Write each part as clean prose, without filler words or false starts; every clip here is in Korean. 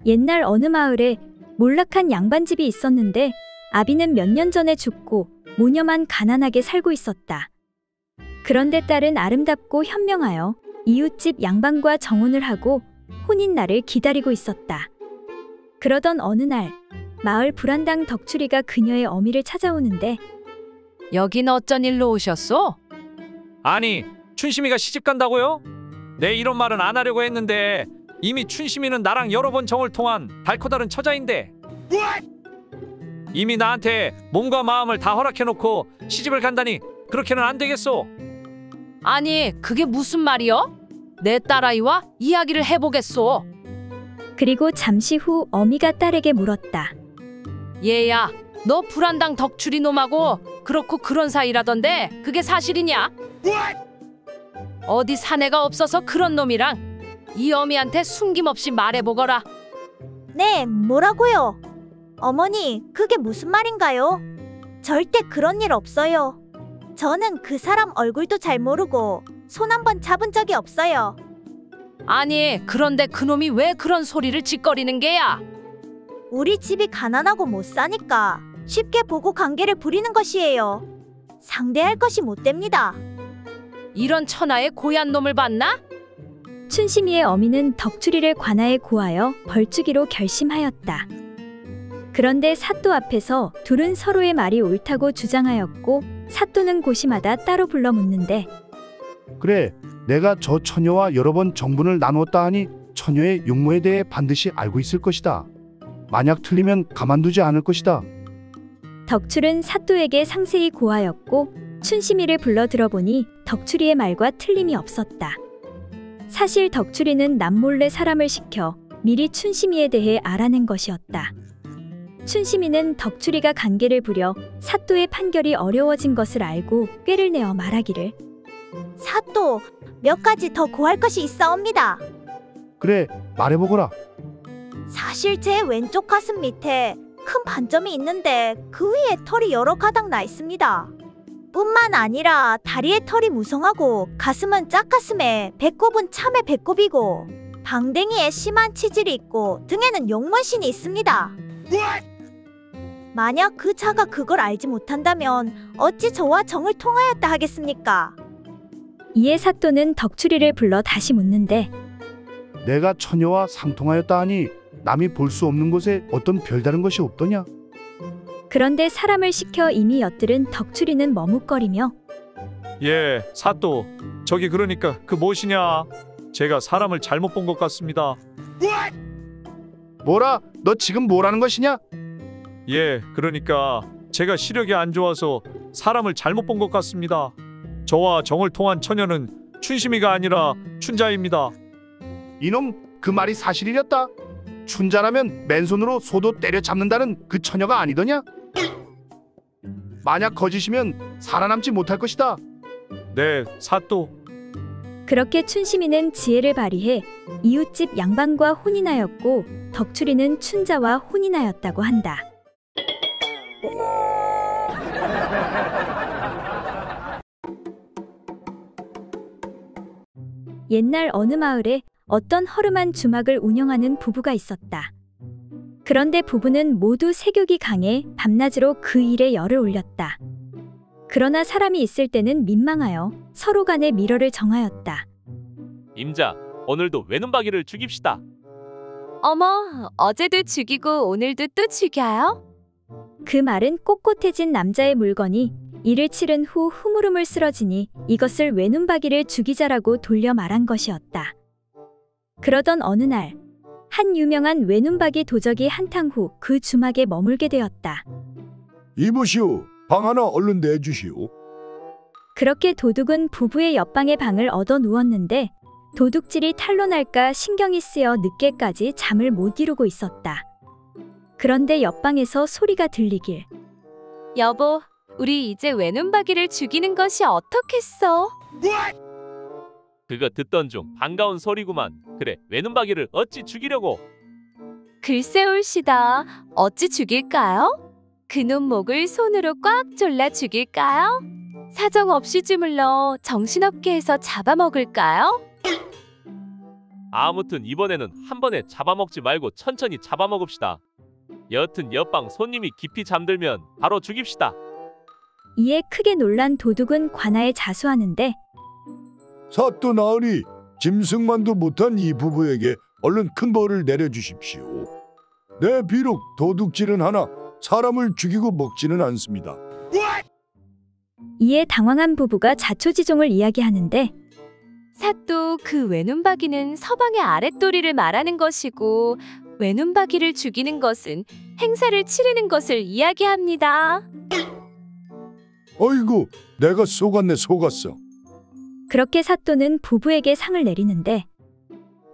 옛날 어느 마을에 몰락한 양반집이 있었는데 아비는 몇 년 전에 죽고 모녀만 가난하게 살고 있었다. 그런데 딸은 아름답고 현명하여 이웃집 양반과 정혼을 하고 혼인날을 기다리고 있었다. 그러던 어느 날 마을 불안당 덕출이가 그녀의 어미를 찾아오는데 여긴 어쩐 일로 오셨소? 아니, 춘심이가 시집 간다고요? 내 이런 말은 안 하려고 했는데 이미 춘심이는 나랑 여러 번 정을 통한 달코 다른 처자인데 이미 나한테 몸과 마음을 다 허락해놓고 시집을 간다니 그렇게는 안 되겠소. 아니, 그게 무슨 말이여? 내 딸아이와 이야기를 해보겠소. 그리고 잠시 후 어미가 딸에게 물었다. 얘야, 너 불안당 덕출이 놈하고 그렇고 그런 사이라던데 그게 사실이냐? 어디 사내가 없어서 그런 놈이랑 이 어미한테 숨김없이 말해보거라. 네, 뭐라고요? 어머니, 그게 무슨 말인가요? 절대 그런 일 없어요. 저는 그 사람 얼굴도 잘 모르고 손 한 번 잡은 적이 없어요. 아니, 그런데 그놈이 왜 그런 소리를 짓거리는 게야? 우리 집이 가난하고 못 사니까 쉽게 보고 관계를 부리는 것이에요. 상대할 것이 못 됩니다. 이런 천하의 고얀 놈을 봤나? 춘심이의 어미는 덕출이를 관아에 고하여 벌주기로 결심하였다. 그런데 사또 앞에서 둘은 서로의 말이 옳다고 주장하였고 사또는 고시마다 따로 불러 묻는데 그래, 내가 저 처녀와 여러 번 정분을 나누었다 하니 처녀의 용모에 대해 반드시 알고 있을 것이다. 만약 틀리면 가만두지 않을 것이다. 덕출은 사또에게 상세히 고하였고 춘심이를 불러 들어보니 덕출이의 말과 틀림이 없었다. 사실 덕출이는 남몰래 사람을 시켜 미리 춘심이에 대해 알아낸 것이었다. 춘심이는 덕출이가 관계를 부려 사또의 판결이 어려워진 것을 알고 꾀를 내어 말하기를 사또, 몇 가지 더 고할 것이 있사옵니다. 그래, 말해보거라. 사실 제 왼쪽 가슴 밑에 큰 반점이 있는데 그 위에 털이 여러 가닥 나 있습니다. 뿐만 아니라 다리에 털이 무성하고 가슴은 짝가슴에 배꼽은 참외 배꼽이고 방댕이에 심한 치질이 있고 등에는 용문신이 있습니다. 만약 그 자가 그걸 알지 못한다면 어찌 저와 정을 통하였다 하겠습니까? 이에 사또는 덕출이를 불러 다시 묻는데 내가 처녀와 상통하였다 하니 남이 볼 수 없는 곳에 어떤 별다른 것이 없더냐? 그런데 사람을 시켜 이미 엿들은 덕출이는 머뭇거리며 예, 사또, 저기 그러니까 그 무엇이냐? 제가 사람을 잘못 본 것 같습니다. 뭐라? 너 지금 뭐라는 것이냐? 예, 그러니까 제가 시력이 안 좋아서 사람을 잘못 본 것 같습니다. 저와 정을 통한 처녀는 춘심이가 아니라 춘자입니다. 이놈, 그 말이 사실이렸다. 춘자라면 맨손으로 소도 때려잡는다는 그 처녀가 아니더냐? 만약 거짓이면 살아남지 못할 것이다. 네, 사또. 그렇게 춘심이는 지혜를 발휘해 이웃집 양반과 혼인하였고 덕출이는 춘자와 혼인하였다고 한다. 옛날 어느 마을에 어떤 허름한 주막을 운영하는 부부가 있었다. 그런데 부부는 모두 색욕이 강해 밤낮으로 그 일에 열을 올렸다. 그러나 사람이 있을 때는 민망하여 서로 간에 미러를 정하였다. 임자, 오늘도 외눈박이를 죽입시다. 어머, 어제도 죽이고 오늘도 또 죽여요? 그 말은 꼿꼿해진 남자의 물건이 이를 치른 후 흐물흐물 쓰러지니 이것을 외눈박이를 죽이자라고 돌려 말한 것이었다. 그러던 어느 날 한 유명한 외눈박이 도적이 한탕 후 그 주막에 머물게 되었다. 이보시오, 방 하나 얼른 내주시오. 그렇게 도둑은 부부의 옆방의 방을 얻어 누웠는데 도둑질이 탄로 날까 신경이 쓰여 늦게까지 잠을 못 이루고 있었다. 그런데 옆방에서 소리가 들리길 여보, 우리 이제 외눈박이를 죽이는 것이 어떻겠어? 그거 듣던 중 반가운 소리구만. 그래, 외눈박이를 어찌 죽이려고? 글쎄 올시다. 어찌 죽일까요? 그놈 목을 손으로 꽉 졸라 죽일까요? 사정없이 주물러 정신없게 해서 잡아먹을까요? 아무튼 이번에는 한 번에 잡아먹지 말고 천천히 잡아먹읍시다. 여튼 옆방 손님이 깊이 잠들면 바로 죽입시다. 이에 크게 놀란 도둑은 관아에 자수하는데 사또 나으리 짐승만도 못한 이 부부에게 얼른 큰 벌을 내려주십시오. 네, 비록 도둑질은 하나 사람을 죽이고 먹지는 않습니다. 이에 당황한 부부가 자초지종을 이야기하는데 사또 그 외눈박이는 서방의 아랫도리를 말하는 것이고 외눈박이를 죽이는 것은 행사를 치르는 것을 이야기합니다. 어이구, 내가 속았어. 그렇게 사또는 부부에게 상을 내리는데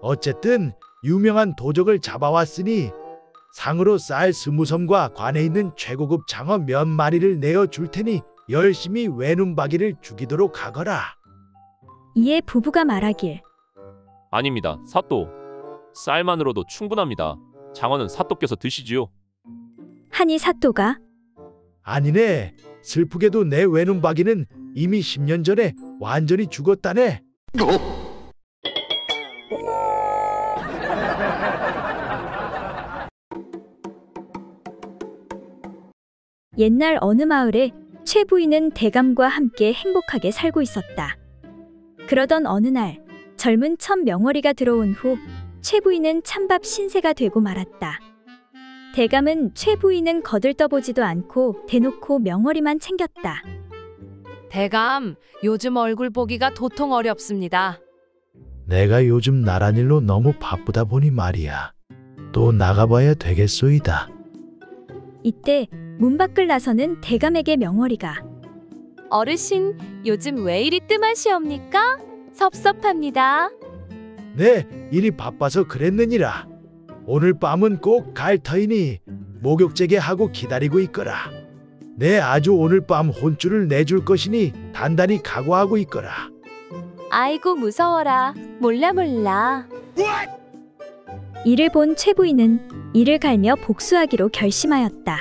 어쨌든 유명한 도적을 잡아왔으니 상으로 쌀 20섬과 관에 있는 최고급 장어 몇 마리를 내어줄 테니 열심히 외눈박이를 죽이도록 하거라. 이에 부부가 말하길 아닙니다. 사또. 쌀만으로도 충분합니다. 장어는 사또께서 드시지요. 하니 사또가 아니네. 슬프게도 내 외눈박이는 이미 10년 전에 완전히 죽었다네. 옛날 어느 마을에 최 부인은 대감과 함께 행복하게 살고 있었다. 그러던 어느 날 젊은 첫 명월이가 들어온 후 최 부인은 찬밥 신세가 되고 말았다. 대감은 최 부인은 거들떠보지도 않고 대놓고 명월이만 챙겼다. 대감, 요즘 얼굴 보기가 도통 어렵습니다. 내가 요즘 나란 일로 너무 바쁘다 보니 말이야. 또 나가봐야 되겠소이다. 이때 문 밖을 나서는 대감에게 명월이가 어르신, 요즘 왜 이리 뜸하시옵니까? 섭섭합니다. 네, 일이 바빠서 그랬느니라. 오늘 밤은 꼭 갈 터이니 목욕제게 하고 기다리고 있거라. 네, 아주 오늘 밤 혼쭐을 내줄 것이니 단단히 각오하고 있거라. 아이고 무서워라. 몰라. 이를 본 최 부인은 이를 갈며 복수하기로 결심하였다.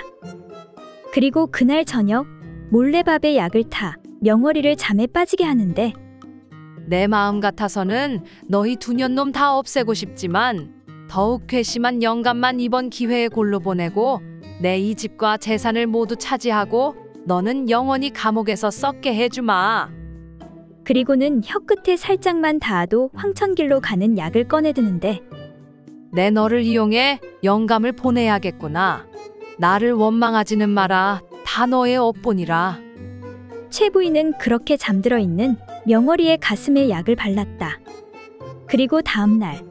그리고 그날 저녁 몰래 밥에 약을 타 명월이를 잠에 빠지게 하는데 내 마음 같아서는 너희 두 년놈 다 없애고 싶지만 더욱 괘씸한 영감만 이번 기회에 골로 보내고 내 이 집과 재산을 모두 차지하고 너는 영원히 감옥에서 썩게 해주마. 그리고는 혀끝에 살짝만 닿아도 황천길로 가는 약을 꺼내드는데 내 너를 이용해 영감을 보내야겠구나. 나를 원망하지는 마라. 다 너의 업보니라. 최 부인은 그렇게 잠들어 있는 명월이의 가슴에 약을 발랐다. 그리고 다음 날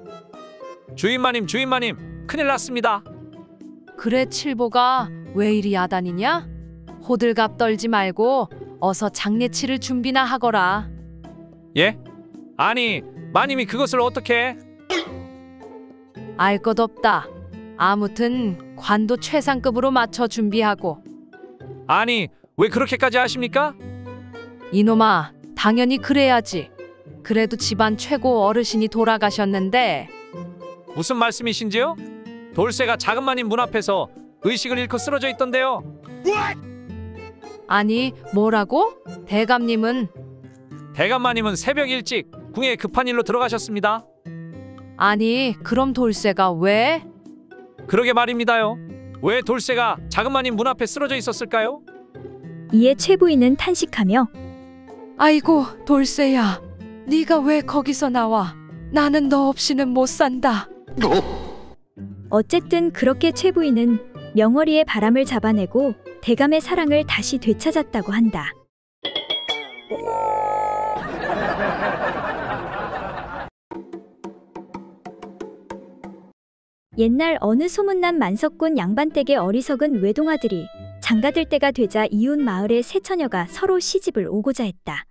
주인마님 큰일 났습니다. 그래 칠보가 왜 이리 야단이냐? 호들갑 떨지 말고 어서 장례치를 준비나 하거라. 예? 아니 마님이 그것을 어떻게? 알 것 없다. 아무튼 관도 최상급으로 맞춰 준비하고. 아니 왜 그렇게까지 하십니까? 이놈아, 당연히 그래야지. 그래도 집안 최고 어르신이 돌아가셨는데. 무슨 말씀이신지요? 돌쇠가 작은 마님 문 앞에서 의식을 잃고 쓰러져 있던데요. 아니, 뭐라고? 대감님은? 대감마님은 새벽 일찍 궁에 급한 일로 들어가셨습니다. 아니, 그럼 돌쇠가 왜? 그러게 말입니다요. 왜 돌쇠가 작은 마님 문 앞에 쓰러져 있었을까요? 이에 최 부인은 탄식하며 아이고, 돌쇠야. 네가 왜 거기서 나와? 나는 너 없이는 못 산다. 어쨌든 그렇게 최 부인은 명월이의 바람을 잡아내고 대감의 사랑을 다시 되찾았다고 한다. 옛날 어느 소문난 만석군 양반댁의 어리석은 외동아들이 장가들 때가 되자 이웃 마을의 세 처녀가 서로 시집을 오고자 했다.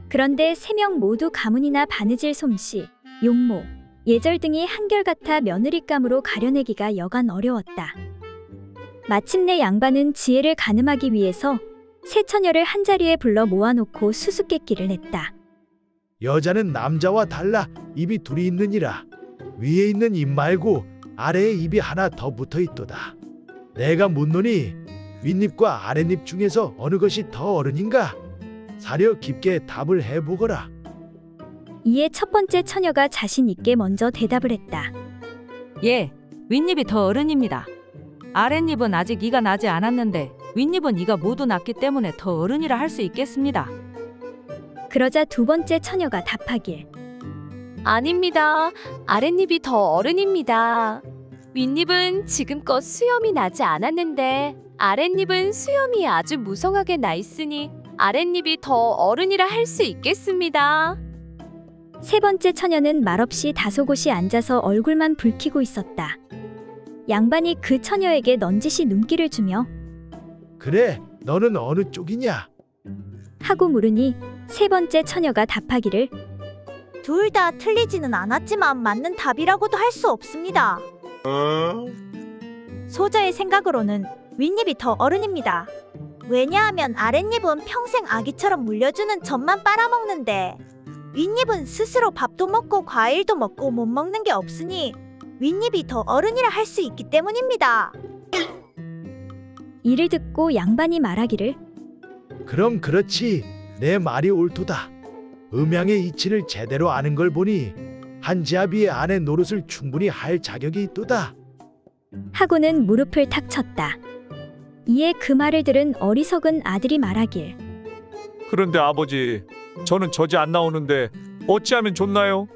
그런데 세 명 모두 가문이나 바느질 솜씨, 용모, 예절 등이 한결같아 며느리감으로 가려내기가 여간 어려웠다. 마침내 양반은 지혜를 가늠하기 위해서 세 처녀를 한자리에 불러 모아놓고 수수께끼를 냈다. 여자는 남자와 달라 입이 둘이 있느니라. 위에 있는 입 말고 아래에 입이 하나 더 붙어 있도다. 내가 묻노니 윗입과 아랫입 중에서 어느 것이 더 어른인가? 사려 깊게 답을 해보거라. 이에 첫 번째 처녀가 자신 있게 먼저 대답을 했다. 예, 윗입이 더 어른입니다. 아랫입은 아직 이가 나지 않았는데 윗입은 이가 모두 났기 때문에 더 어른이라 할 수 있겠습니다. 그러자 두 번째 처녀가 답하길. 아닙니다. 아랫입이 더 어른입니다. 윗입은 지금껏 수염이 나지 않았는데 아랫입은 수염이 아주 무성하게 나 있으니 아랫입이 더 어른이라 할 수 있겠습니다. 세 번째 처녀는 말없이 다소곳이 앉아서 얼굴만 붉히고 있었다. 양반이 그 처녀에게 넌지시 눈길을 주며 그래, 너는 어느 쪽이냐? 하고 물으니 세 번째 처녀가 답하기를. 둘 다 틀리지는 않았지만 맞는 답이라고도 할 수 없습니다. 소저의 생각으로는 윗입이 더 어른입니다. 왜냐하면 아랫입은 평생 아기처럼 물려주는 젖만 빨아먹는데 윗입은 스스로 밥도 먹고 과일도 먹고 못 먹는 게 없으니 윗입이 더 어른이라 할 수 있기 때문입니다. 이를 듣고 양반이 말하기를. 그럼 그렇지. 내 말이 옳도다. 음양의 이치를 제대로 아는 걸 보니 한지아비의 아내 노릇을 충분히 할 자격이 있도다. 하고는 무릎을 탁 쳤다. 이에 그 말을 들은 어리석은 아들이 말하길. 그런데 아버지, 저는 젖이 안 나오는데 어찌하면 좋나요?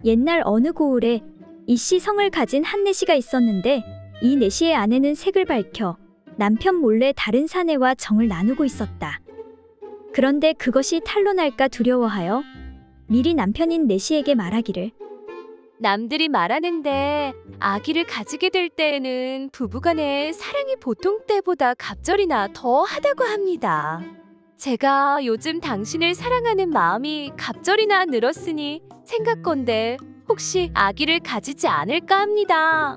옛날 어느 고을에 이씨 성을 가진 한 내시가 있었는데 이 내시의 아내는 색을 밝혀 남편 몰래 다른 사내와 정을 나누고 있었다. 그런데 그것이 탄로 날까 두려워하여 미리 남편인 내시에게 말하기를. 남들이 말하는데 아기를 가지게 될 때에는 부부간의 사랑이 보통 때보다 갑절이나 더 하다고 합니다. 제가 요즘 당신을 사랑하는 마음이 갑절이나 늘었으니 생각건대 혹시 아기를 가지지 않을까 합니다.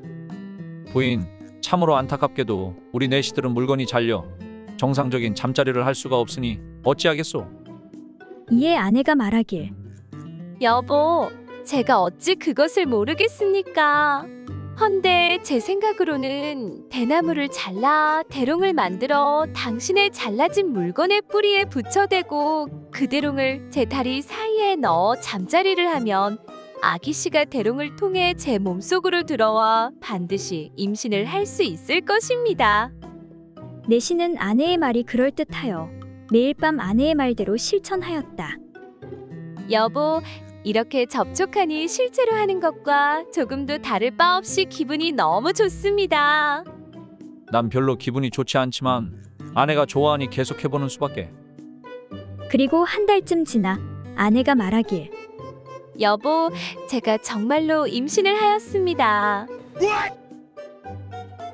부인, 참으로 안타깝게도 우리 내시들은 물건이 잘려 정상적인 잠자리를 할 수가 없으니 어찌하겠소? 이에 아내가 말하길. 여보, 제가 어찌 그것을 모르겠습니까? 헌데 제 생각으로는 대나무를 잘라 대롱을 만들어 당신의 잘라진 물건의 뿌리에 붙여대고 그 대롱을 제 다리 사이에 넣어 잠자리를 하면 아기씨가 대롱을 통해 제 몸속으로 들어와 반드시 임신을 할 수 있을 것입니다. 내시는 아내의 말이 그럴듯하여 매일 밤 아내의 말대로 실천하였다. 여보, 이렇게 접촉하니 실제로 하는 것과 조금도 다를 바 없이 기분이 너무 좋습니다. 난 별로 기분이 좋지 않지만 아내가 좋아하니 계속해보는 수밖에. 그리고 한 달쯤 지나 아내가 말하길. 여보, 제가 정말로 임신을 하였습니다.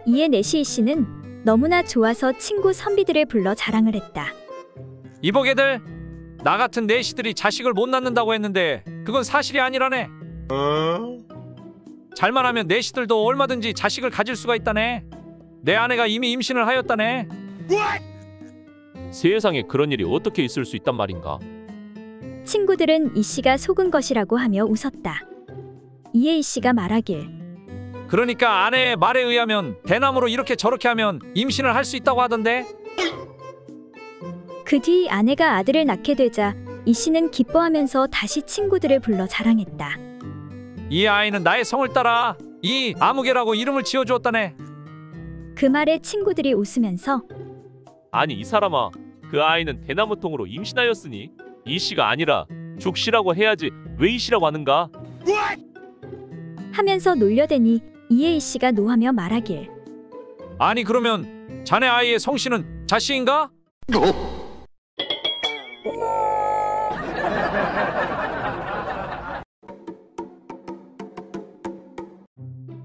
이에 내시 씨는 너무나 좋아서 친구 선비들을 불러 자랑을 했다. 이보게들, 나 같은 내시들이 자식을 못 낳는다고 했는데 그건 사실이 아니라네. 잘만 하면 내시들도 얼마든지 자식을 가질 수가 있다네. 내 아내가 이미 임신을 하였다네. 세상에 그런 일이 어떻게 있을 수 있단 말인가? 친구들은 이 씨가 속은 것이라고 하며 웃었다. 이에 이 씨가 말하길. 그러니까 아내의 말에 의하면 대나무로 이렇게 저렇게 하면 임신을 할 수 있다고 하던데. 그 뒤 아내가 아들을 낳게 되자 이 씨는 기뻐하면서 다시 친구들을 불러 자랑했다. 이 아이는 나의 성을 따라 이 아무개라고 이름을 지어주었다네. 그 말에 친구들이 웃으면서 아니 이 사람아, 그 아이는 대나무통으로 임신하였으니 이 씨가 아니라 죽씨라고 해야지 왜 이 씨라고 하는가? 하면서 놀려대니 이에 이 씨가 노하며 말하길. 아니 그러면 자네 아이의 성씨는 자씨인가?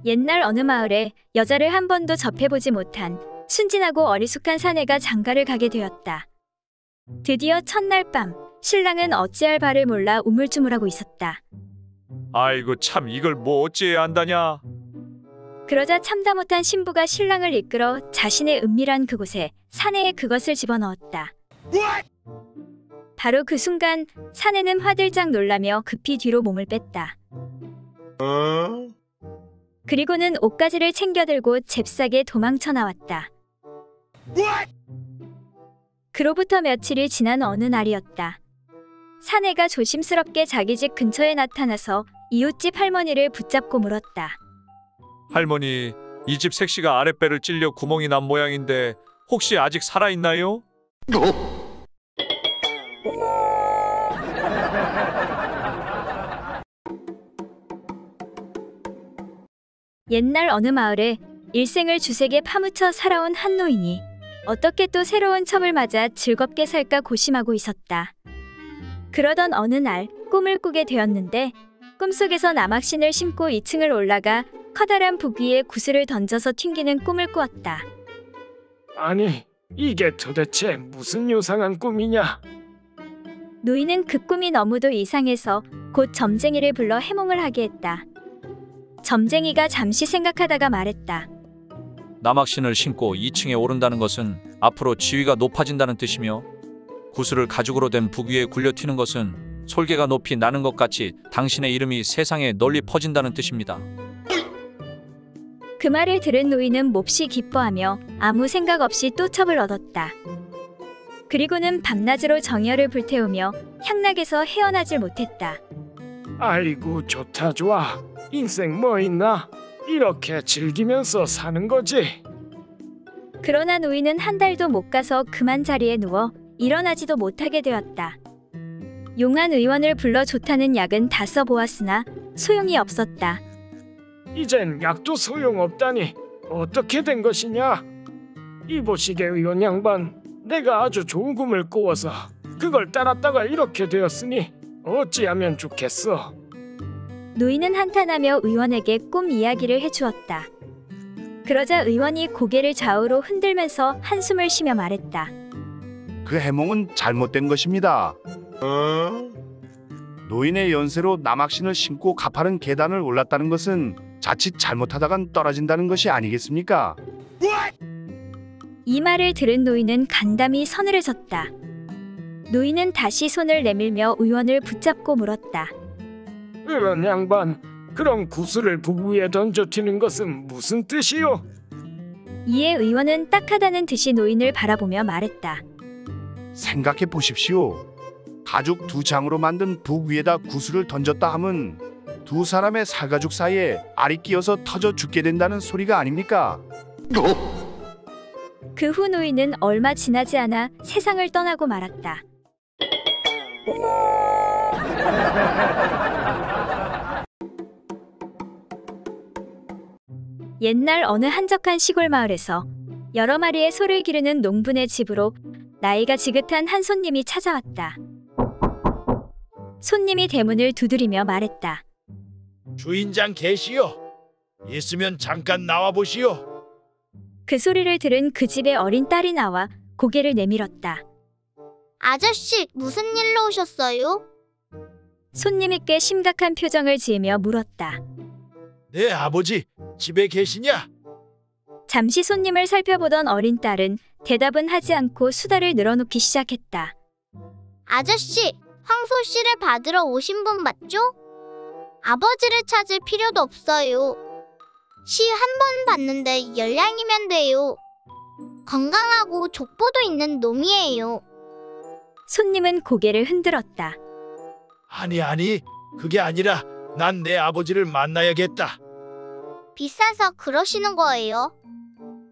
옛날 어느 마을에 여자를 한 번도 접해보지 못한 순진하고 어리숙한 사내가 장가를 가게 되었다. 드디어 첫날 밤 신랑은 어찌할 바를 몰라 우물쭈물하고 있었다. 아이고 참 이걸 뭐 어찌해야 한다냐. 그러자 참다 못한 신부가 신랑을 이끌어 자신의 은밀한 그곳에 사내에 그것을 집어넣었다. 바로 그 순간 사내는 화들짝 놀라며 급히 뒤로 몸을 뺐다. 그리고는 옷가지를 챙겨들고 잽싸게 도망쳐 나왔다. 그로부터 며칠이 지난 어느 날이었다. 사내가 조심스럽게 자기 집 근처에 나타나서 이웃집 할머니를 붙잡고 물었다. 할머니, 이 집 색시가 아랫배를 찔려 구멍이 난 모양인데 혹시 아직 살아있나요? 옛날 어느 마을에 일생을 주색에 파묻혀 살아온 한 노인이 어떻게 또 새로운 첩을 맞아 즐겁게 살까 고심하고 있었다. 그러던 어느 날 꿈을 꾸게 되었는데 꿈속에서 남학신을 신고 2층을 올라가 커다란 북 위에 구슬을 던져서 튕기는 꿈을 꾸었다. 아니, 이게 도대체 무슨 요상한 꿈이냐? 노인은 그 꿈이 너무도 이상해서 곧 점쟁이를 불러 해몽을 하게 했다. 점쟁이가 잠시 생각하다가 말했다. 남학신을 신고 2층에 오른다는 것은 앞으로 지위가 높아진다는 뜻이며 구슬을 가죽으로 된 북 위에 굴려 튀는 것은 솔개가 높이 나는 것 같이 당신의 이름이 세상에 널리 퍼진다는 뜻입니다. 그 말을 들은 노인은 몹시 기뻐하며 아무 생각 없이 또 첩을 얻었다. 그리고는 밤낮으로 정열을 불태우며 향락에서 헤어나질 못했다. 아이고 좋다 좋아. 인생 뭐 있나? 이렇게 즐기면서 사는 거지. 그러나 노인은 한 달도 못 가서 그만 자리에 누워 일어나지도 못하게 되었다. 용한 의원을 불러 좋다는 약은 다 써보았으나 소용이 없었다. 이젠 약도 소용없다니 어떻게 된 것이냐? 이보시게 의원 양반, 내가 아주 좋은 꿈을 꾸어서 그걸 따랐다가 이렇게 되었으니 어찌하면 좋겠어. 노인은 한탄하며 의원에게 꿈 이야기를 해주었다. 그러자 의원이 고개를 좌우로 흔들면서 한숨을 쉬며 말했다. 그 해몽은 잘못된 것입니다. 노인의 연세로 남학신을 신고 가파른 계단을 올랐다는 것은 자칫 잘못하다간 떨어진다는 것이 아니겠습니까? 이 말을 들은 노인은 간담이 서늘해졌다. 노인은 다시 손을 내밀며 의원을 붙잡고 물었다. 의원 양반, 그럼 구슬을 북 위에 던져 튀는 것은 무슨 뜻이요? 이에 의원은 딱하다는 듯이 노인을 바라보며 말했다. 생각해 보십시오. 가죽 2장으로 만든 북 위에다 구슬을 던졌다 함은 두 사람의 살가죽 사이에 알이 끼어서 터져 죽게 된다는 소리가 아닙니까? 그 후 노인은 얼마 지나지 않아 세상을 떠나고 말았다. 옛날 어느 한적한 시골 마을에서 여러 마리의 소를 기르는 농부네 집으로 나이가 지긋한 한 손님이 찾아왔다. 손님이 대문을 두드리며 말했다. 주인장 계시오. 있으면 잠깐 나와 보시오. 그 소리를 들은 그 집의 어린 딸이 나와 고개를 내밀었다. 아저씨, 무슨 일로 오셨어요? 손님이 꽤 심각한 표정을 지으며 물었다. 내 아버지 집에 계시냐? 잠시 손님을 살펴보던 어린 딸은 대답은 하지 않고 수다를 늘어놓기 시작했다. 아저씨, 황소 씨를 받으러 오신 분 맞죠? 아버지를 찾을 필요도 없어요. 시 한 번 받는데 열량이면 돼요. 건강하고 족보도 있는 놈이에요. 손님은 고개를 흔들었다. 아니, 그게 아니라 난 내 아버지를 만나야겠다. 비싸서 그러시는 거예요.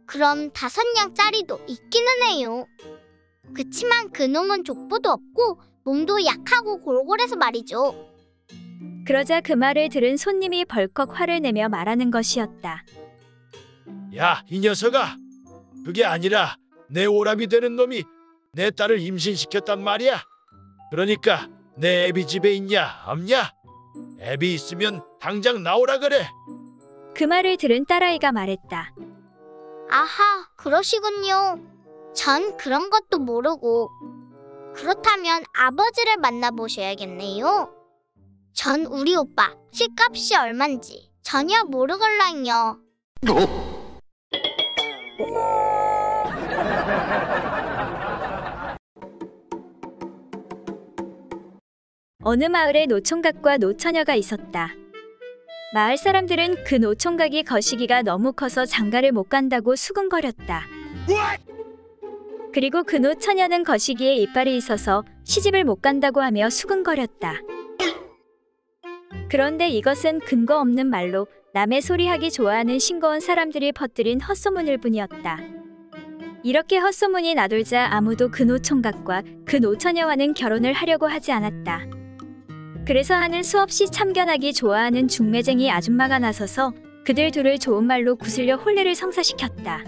그럼 5냥짜리도 있기는 해요. 그치만 그놈은 족보도 없고 몸도 약하고 골골해서 말이죠. 그러자 그 말을 들은 손님이 벌컥 화를 내며 말하는 것이었다. 야, 이 녀석아. 그게 아니라 내 오랍이 되는 놈이 내 딸을 임신시켰단 말이야. 그러니까 내 애비 집에 있냐 없냐? 애비 있으면 당장 나오라 그래. 그 말을 들은 딸아이가 말했다. 아하, 그러시군요. 전 그런 것도 모르고. 그렇다면 아버지를 만나보셔야겠네요. 전 우리 오빠 시값이 얼만지 전혀 모르걸랑요. 어느 마을에 노총각과 노처녀가 있었다. 마을 사람들은 그 노총각이 거시기가 너무 커서 장가를 못 간다고 수근거렸다. 그리고 그 노처녀는 거시기에 이빨이 있어서 시집을 못 간다고 하며 수근거렸다. 그런데 이것은 근거 없는 말로 남의 소리하기 좋아하는 싱거운 사람들이 퍼뜨린 헛소문일 뿐이었다. 이렇게 헛소문이 나돌자 아무도 그 노총각과 그 노처녀와는 결혼을 하려고 하지 않았다. 그래서 하는 수없이 참견하기 좋아하는 중매쟁이 아줌마가 나서서 그들 둘을 좋은 말로 구슬려 혼례를 성사시켰다.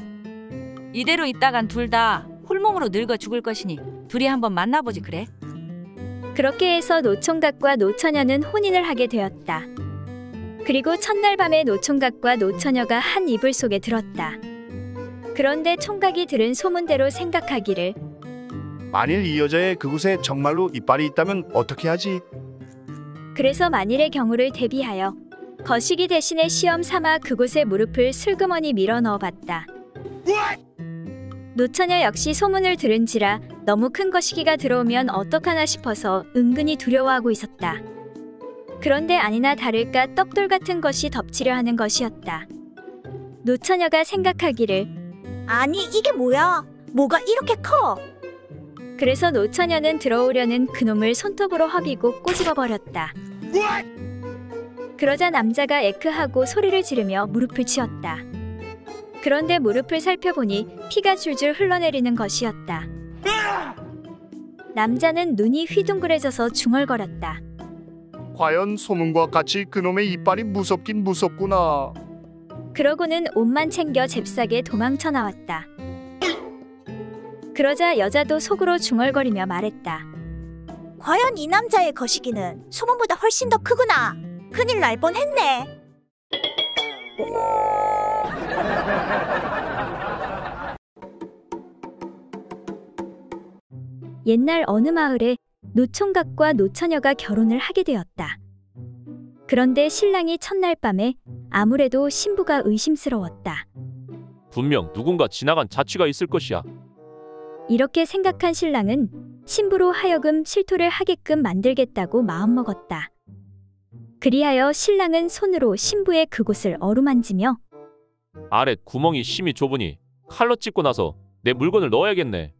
이대로 있다간 둘 다 홀몸으로 늙어 죽을 것이니 둘이 한번 만나보지 그래. 그렇게 해서 노총각과 노처녀는 혼인을 하게 되었다. 그리고 첫날 밤에 노총각과 노처녀가 한 이불 속에 들었다. 그런데 총각이 들은 소문대로 생각하기를, 만일 이 여자의 그곳에 정말로 이빨이 있다면 어떻게 하지? 그래서 만일의 경우를 대비하여 거시기 대신에 시험 삼아 그곳에 무릎을 슬그머니 밀어 넣어봤다. 노처녀 역시 소문을 들은지라 너무 큰 거시기가 들어오면 어떡하나 싶어서 은근히 두려워하고 있었다. 그런데 아니나 다를까 떡돌 같은 것이 덮치려 하는 것이었다. 노처녀가 생각하기를, 아니 이게 뭐야? 뭐가 이렇게 커? 그래서 노처녀는 들어오려는 그놈을 손톱으로 허비고 꼬집어 버렸다. 그러자 남자가 에크하고 소리를 지르며 무릎을 치었다. 그런데 무릎을 살펴보니 피가 줄줄 흘러내리는 것이었다. 남자는 눈이 휘둥그레져서 중얼거렸다. 과연 소문과 같이 그놈의 이빨이 무섭긴 무섭구나. 그러고는 옷만 챙겨 잽싸게 도망쳐 나왔다. 그러자 여자도 속으로 중얼거리며 말했다. 과연 이 남자의 거시기는 소문보다 훨씬 더 크구나. 큰일 날 뻔했네. 옛날 어느 마을에 노총각과 노처녀가 결혼을 하게 되었다. 그런데 신랑이 첫날 밤에 아무래도 신부가 의심스러웠다. 분명 누군가 지나간 자취가 있을 것이야. 이렇게 생각한 신랑은 신부로 하여금 실토를 하게끔 만들겠다고 마음먹었다. 그리하여 신랑은 손으로 신부의 그곳을 어루만지며, 아래 구멍이 심히 좁으니 칼로 찢고 나서 내 물건을 넣어야겠네.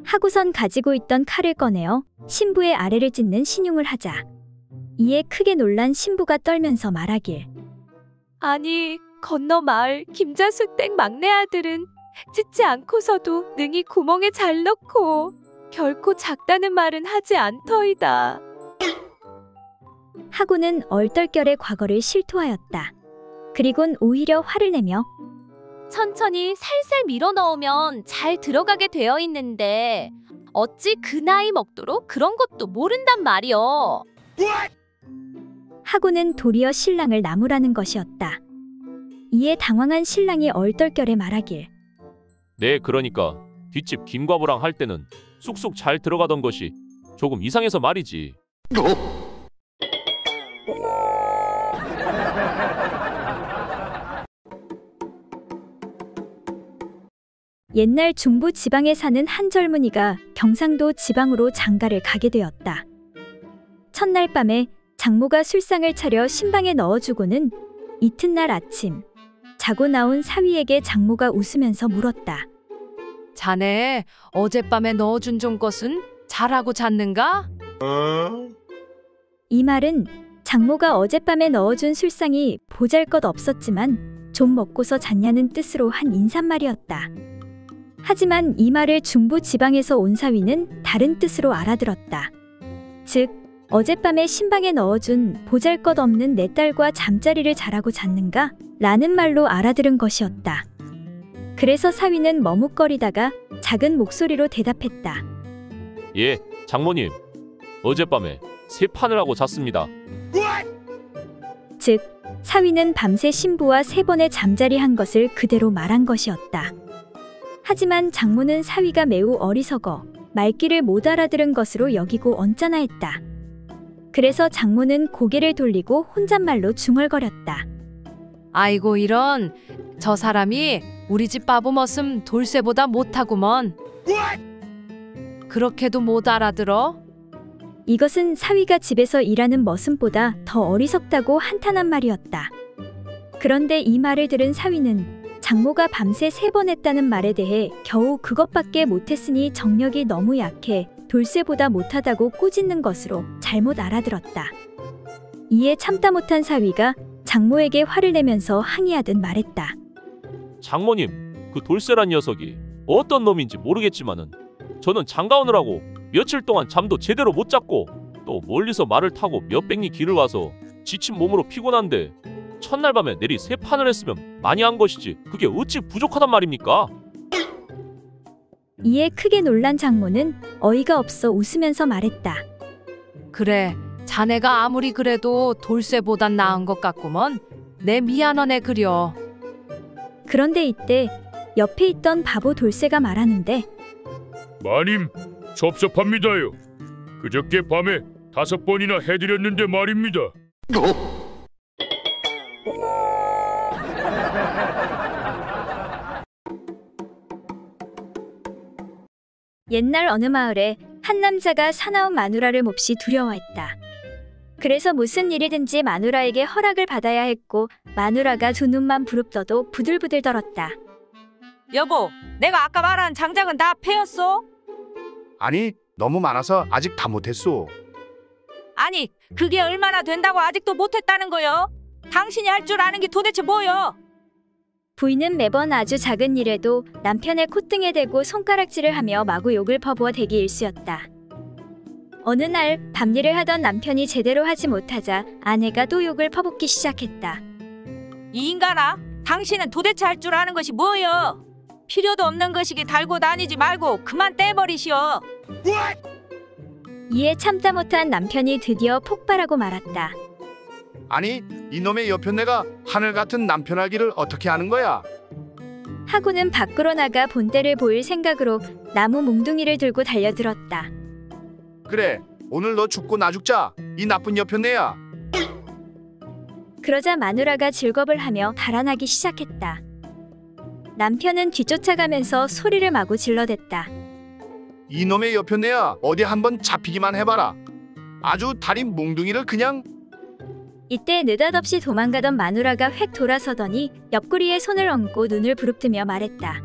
하고선 가지고 있던 칼을 꺼내어 신부의 아래를 찢는 신용을 하자. 이에 크게 놀란 신부가 떨면서 말하길, 아니 건너 마을 김자수 댁 막내 아들은 찢지 않고서도 능히 구멍에 잘 넣고 결코 작다는 말은 하지 않더이다. 하고는 얼떨결에 과거를 실토하였다. 그리곤 오히려 화를 내며, 천천히 살살 밀어 넣으면 잘 들어가게 되어 있는데 어찌 그 나이 먹도록 그런 것도 모른단 말이여. 하고는 도리어 신랑을 나무라는 것이었다. 이에 당황한 신랑이 얼떨결에 말하길, 네, 그러니까 뒷집 김과부랑 할 때는 쑥쑥 잘 들어가던 것이 조금 이상해서 말이지. 옛날 중부 지방에 사는 한 젊은이가 경상도 지방으로 장가를 가게 되었다. 첫날 밤에 장모가 술상을 차려 신방에 넣어주고는 이튿날 아침 자고 나온 사위에게 장모가 웃으면서 물었다. 자네 어젯밤에 넣어준 좀 것은 잘하고 잤는가? 이 말은 장모가 어젯밤에 넣어준 술상이 보잘것없었지만 좀 먹고서 잤냐는 뜻으로 한 인사말이었다. 하지만 이 말을 중부 지방에서 온 사위는 다른 뜻으로 알아들었다. 즉, 어젯밤에 신방에 넣어준 보잘것없는 내 딸과 잠자리를 잘하고 잤는가? 라는 말로 알아들은 것이었다. 그래서 사위는 머뭇거리다가 작은 목소리로 대답했다. 예, 장모님. 어젯밤에 새 판을 하고 잤습니다. 즉, 사위는 밤새 신부와 3번의 잠자리한 것을 그대로 말한 것이었다. 하지만 장모는 사위가 매우 어리석어 말귀를 못 알아들은 것으로 여기고 언짢아했다. 그래서 장모는 고개를 돌리고 혼잣말로 중얼거렸다. 아이고 이런, 저 사람이 우리 집 바보머슴 돌쇠보다 못하구먼. 그렇게도 못 알아들어? 이것은 사위가 집에서 일하는 머슴보다 더 어리석다고 한탄한 말이었다. 그런데 이 말을 들은 사위는 장모가 밤새 3번 했다는 말에 대해 겨우 그것밖에 못했으니 정력이 너무 약해 돌쇠보다 못하다고 꾸짖는 것으로 잘못 알아들었다. 이에 참다 못한 사위가 장모에게 화를 내면서 항의하듯 말했다. 장모님, 그 돌쇠란 녀석이 어떤 놈인지 모르겠지만은 저는 장가 오느라고 며칠 동안 잠도 제대로 못 잤고 또 멀리서 말을 타고 몇백 리 길을 와서 지친 몸으로 피곤한데 첫날 밤에 내리 3판을 했으면 많이 한 것이지 그게 어찌 부족하단 말입니까? 이에 크게 놀란 장모는 어이가 없어 웃으면서 말했다. 그래, 자네가 아무리 그래도 돌쇠보단 나은 것 같구먼. 내 미안하네 그려. 그런데 이때 옆에 있던 바보 돌쇠가 말하는데 마님, 섭섭합니다요. 그저께 밤에 5번이나 해드렸는데 말입니다. 옛날 어느 마을에 한 남자가 사나운 마누라를 몹시 두려워했다. 그래서 무슨 일이든지 마누라에게 허락을 받아야 했고 마누라가 2눈만 부릅떠도 부들부들 떨었다. 여보, 내가 아까 말한 장작은 다 패였어? 아니, 너무 많아서 아직 다 못했소. 아니, 그게 얼마나 된다고 아직도 못했다는 거요? 당신이 할 줄 아는 게 도대체 뭐요? 부인은 매번 아주 작은 일에도 남편의 콧등에 대고 손가락질을 하며 마구 욕을 퍼부어 대기 일쑤였다. 어느 날 밤일을 하던 남편이 제대로 하지 못하자 아내가 또 욕을 퍼붓기 시작했다. 이 인간아, 당신은 도대체 할 줄 아는 것이 뭐요? 필요도 없는 것이기 달고 다니지 말고 그만 떼버리시오. 이에 참다 못한 남편이 드디어 폭발하고 말았다. 아니, 이놈의 여편네가 하늘 같은 남편하기를 어떻게 하는 거야? 하고는 밖으로 나가 본때를 보일 생각으로 나무 몽둥이를 들고 달려들었다. 그래, 오늘 너 죽고 나 죽자. 이 나쁜 여편네야. 그러자 마누라가 즐겁을 하며 달아나기 시작했다. 남편은 뒤쫓아가면서 소리를 마구 질러댔다. 이놈의 여편네야, 어디 한번 잡히기만 해봐라. 아주 다리 몽둥이를 그냥... 이때 느닷없이 도망가던 마누라가 획 돌아서더니 옆구리에 손을 얹고 눈을 부릅뜨며 말했다.